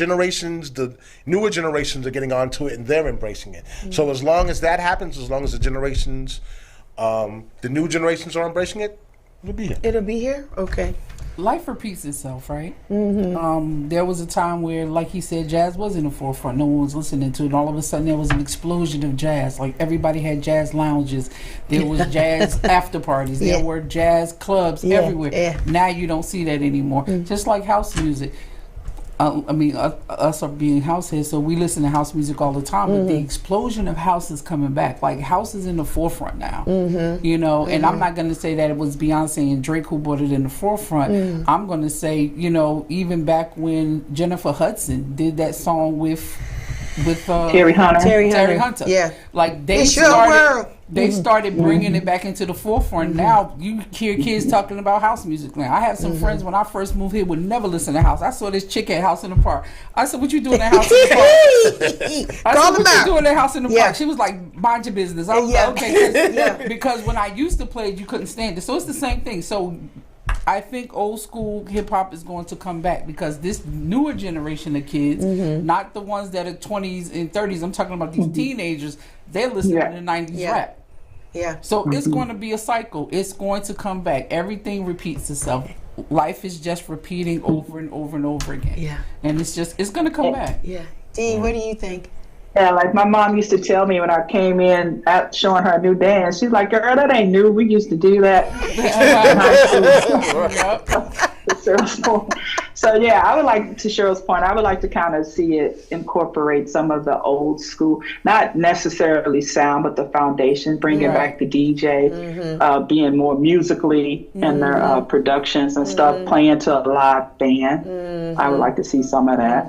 newer generations are getting onto it, and they're embracing it. So as long as that happens, as long as the new generations are embracing it, it'll be here. It'll be here? Okay. Life repeats itself, right? There was a time where, like he said, jazz was in the forefront. No one was listening to it. And all of a sudden, there was an explosion of jazz. Like, everybody had jazz lounges. There was jazz after parties. There were jazz clubs everywhere. Now you don't see that anymore. Just like house music. I mean, us are being house heads, so we listen to house music all the time. But the explosion of house is coming back. Like, house is in the forefront now. You know, and I'm not going to say that it was Beyonce and Drake who brought it in the forefront. I'm going to say, you know, even back when Jennifer Hudson did that song with Terry Hunter. Terry Hunter. Yeah. Like, they started bringing it back into the forefront. Now you hear kids talking about house music now. I have some friends when I first moved here would never listen to house. I saw this chick at House in the Park. I said, "What you doing at House in the Park?" I said, "What you doing at House in the Park?" She was like, "Mind your business." I was like, "Okay," because when I used to play it, you couldn't stand it. So it's the same thing. So I think old school hip hop is going to come back because this newer generation of kids, not the ones that are 20s and 30s, I'm talking about these teenagers, they're listening to the 90s rap. Yeah. So it's going to be a cycle. It's going to come back. Everything repeats itself. Life is just repeating over and over and over again. Yeah. And it's going to come back. Yeah. Dee, what do you think? Yeah, like my mom used to tell me when I came in out showing her a new dance, she's like, "Girl, that ain't new. We used to do that." So yeah, I would like, to Cheryl's point, I would like to kind of see it incorporate some of the old school, not necessarily sound, but the foundation, bringing back the DJ, being more musically in their productions and stuff, playing to a live band. I would like to see some of that.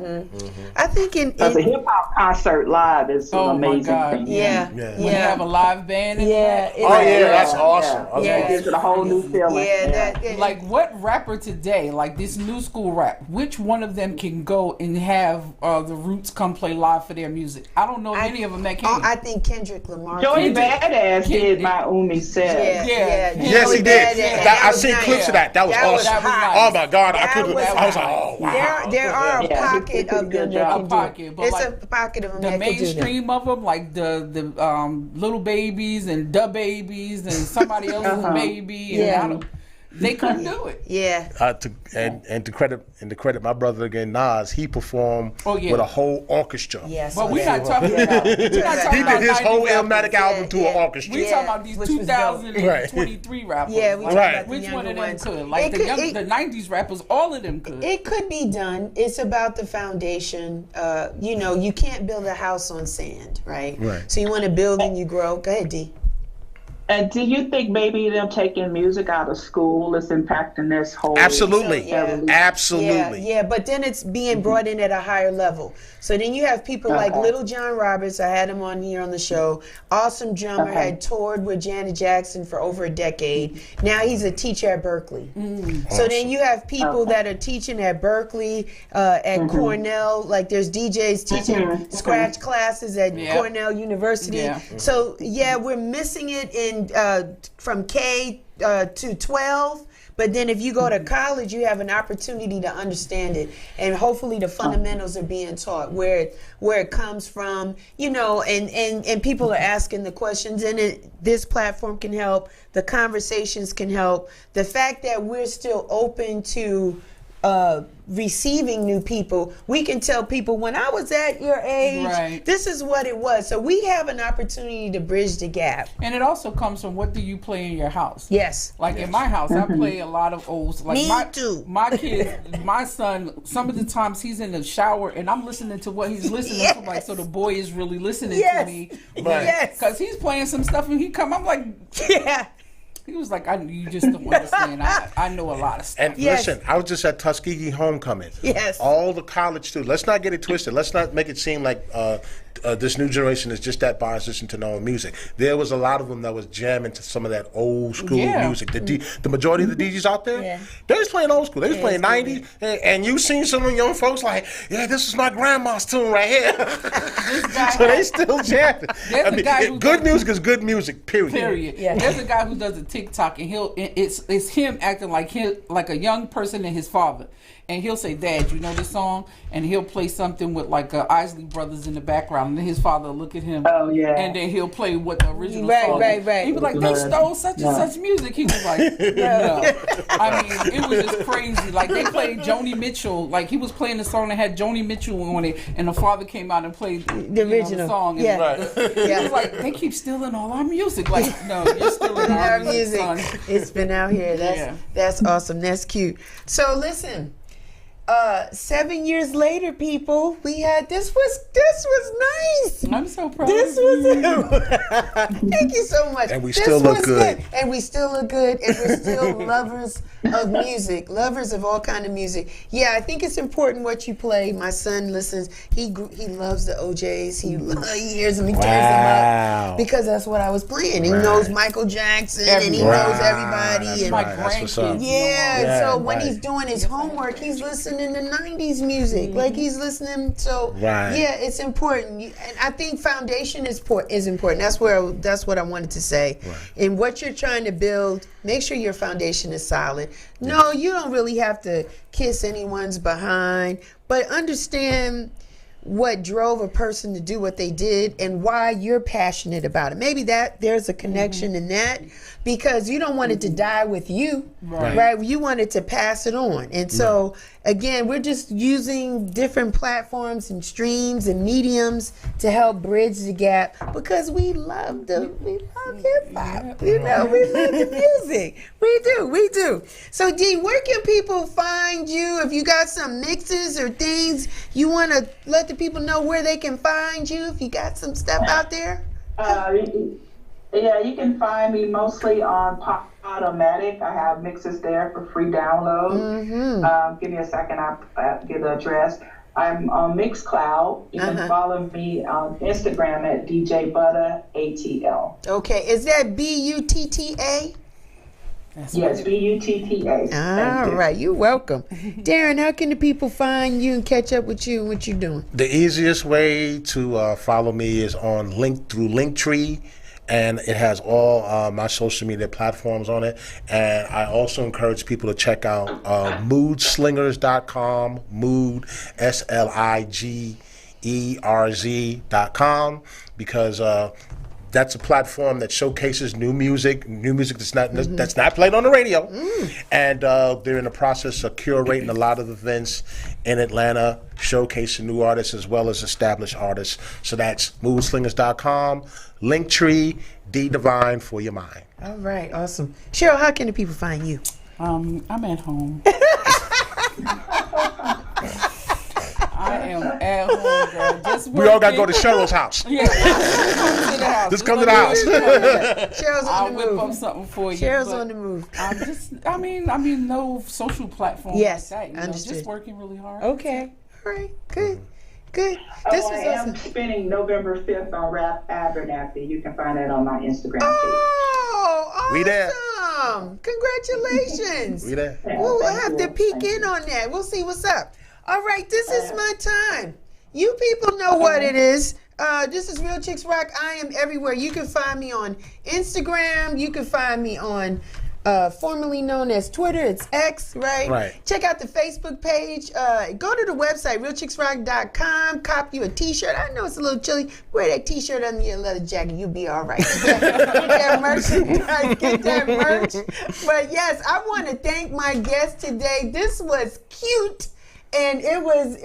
I think because a hip hop concert live is an amazing thing. Yeah. When you have a live band. That's awesome. It gives it a whole new feeling. Like, what rapper today, like this new school rap, which one of them can go and have the Roots come play live for their music? I don't know any of them that can. I think Kendrick Lamar. Joey Badass did My Umi Said. Yes, he did. I seen clips of that. That was awesome. Oh my God, I was like, oh wow. There are a pocket of them that can do it. It's like, a pocket of them the that can do that. mainstream of them, like the little babies and the babies and somebody else's baby, and they couldn't do it. Yeah. To credit my brother again, Nas, he performed with a whole orchestra. Yes. But we're not talking about. He did his whole Illmatic album to an orchestra. We're talking about these 2023 rappers. Yeah, we talking about the which one of them ones. could? Like the 90s rappers, all of them could. It could be done. It's about the foundation. You know, you can't build a house on sand, right? So you want to build and you grow. Go ahead, Dee. And do you think maybe them taking music out of school is impacting this whole? Absolutely. Absolutely. Yeah, but then it's being brought in at a higher level. So then you have people like Little John Roberts. I had him on here on the show. Awesome drummer, had toured with Janet Jackson for over a decade. Now he's a teacher at Berkeley. So then you have people that are teaching at Berkeley, at Cornell. Like there's DJs teaching scratch classes at Cornell University. So we're missing it in from K to 12. But then if you go to college, you have an opportunity to understand it, and hopefully the fundamentals are being taught, where it comes from, you know, and people are asking the questions, and this platform can help. The conversations can help. The fact that we're still open to receiving new people, we can tell people, when I was at your age, this is what it was. So we have an opportunity to bridge the gap. And it also comes from, what do you play in your house? Yes. Like in my house, I play a lot of old. Like Me too. My kids, my son, some of the times he's in the shower and I'm listening to what he's listening to. Like, so the boy is really listening to me. Yes. Because he's playing some stuff and I'm like, yeah. He was like, you just don't understand. I know a lot of stuff. And listen, I was just at Tuskegee homecoming. Yes. All the college students. Let's not get it twisted. Let's not make it seem like this new generation is just that biased listening to no music. There was a lot of them that was jamming to some of that old school music. The majority of the DJs out there, they was playing old school. They was playing 90s. And you seen some of the young folks like, yeah, this is my grandma's tune right here. So they still jamming. I mean, good music is good music, period. Yeah. There's a guy who does a TikTok, and it's him acting like a young person and his father. And he'll say, Dad, you know this song? And he'll play something with like Isley Brothers in the background. And then his father will look at him. Oh, yeah. And then he'll play what the original song is. Right. He was like, they stole such and such music. He was like, no. I mean, it was just crazy. Like, they played Joni Mitchell. Like, he was playing the song that had Joni Mitchell on it. And the father came out and played the original song. And he was like, they keep stealing all our music. Like, no, you're stealing our music, son. It's been out here. That's awesome. That's cute. So listen, 7 years later, people, we had this was nice. I'm so proud. This was thank you so much. And we still look good. And we still look good, and we're still lovers of music, lovers of all kind of music. Yeah, I think it's important what you play. My son listens. He loves the OJs. He hears them. He turns them up because that's what I was playing. He knows Michael Jackson, and he knows everybody. And my grandkids. Yeah. So when he's doing his homework, he's listening to 90s music. Like he's listening. So yeah, it's important. And I think foundation is important. That's what I wanted to say. And what you're trying to build, make sure your foundation is solid. No, you don't really have to kiss anyone's behind, but understand what drove a person to do what they did and why you're passionate about it. Maybe there's a connection in that, because you don't want it to die with you, right? You want it to pass it on. And so again, we're just using different platforms and streams and mediums to help bridge the gap, because we love hip hop. You know, we love the music. We do. So Dee, where can people find you? If you got some mixes or things you want to let the people know where they can find you, if you got some stuff out there? Yeah, you can find me mostly on Podomatic. I have mixes there for free download. Give me a second, I'll give the address. I'm on Mixcloud. You can follow me on Instagram at DJ Butter ATL. Okay, is that BUTTA? Yes, BUTTA. All right, you're welcome. Darren, how can the people find you and catch up with you and what you're doing? The easiest way to follow me is on through Linktree. And it has all my social media platforms on it. And I also encourage people to check out moodslingers.com, mood, SLIGERZ.com, because that's a platform that showcases new music that's not played on the radio. And they're in the process of curating a lot of events in Atlanta, showcasing new artists as well as established artists. So that's moodslingers.com, Linktree, D Divine for your mind. All right, awesome. Cheryl, how can the people find you? I'm at home. I am at home, girl. Just we all got to go to Cheryl's house. Yeah, come to the house. Just come to the house. Cheryl's on the move. I'll whip up something for you. Cheryl's on the move. I mean, no social platform like that. You know, just working really hard. Okay. All right. Good. I am spinning November 5th on Rap Abernathy. You can find that on my Instagram page. Oh, awesome. We there. Congratulations. We there. We'll have to peek in on that. We'll see what's up. All right, this is my time. You people know what it is. This is Real Chicks Rock. I am everywhere. You can find me on Instagram. You can find me on formerly known as Twitter. It's X, right? Right. Check out the Facebook page. Go to the website, realchicksrock.com. Cop you a t-shirt. I know it's a little chilly. Wear that t-shirt under your leather jacket. You'll be all right. Get that merchandise. Get that merch. But yes, I want to thank my guest today. This was cute. And it was,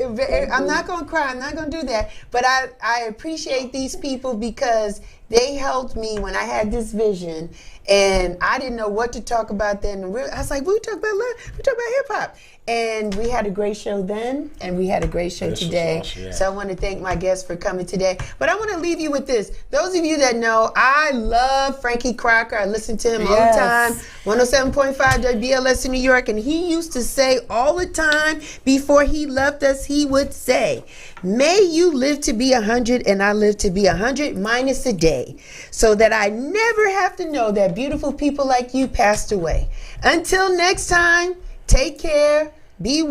I'm not going to cry. I'm not going to do that. But I appreciate these people because they helped me when I had this vision. And I didn't know what to talk about then. I was like, we talk about love. We talk about hip hop. And we had a great show then, and we had a great show today. Awesome, yeah. So I want to thank my guests for coming today. But I want to leave you with this. Those of you that know, I love Frankie Crocker. I listen to him all the time. 107.5 WBLS in New York. And he used to say all the time before he left us, he would say, may you live to be 100 and I live to be 100 minus a day, so that I never have to know that beautiful people like you passed away. Until next time, take care, be well.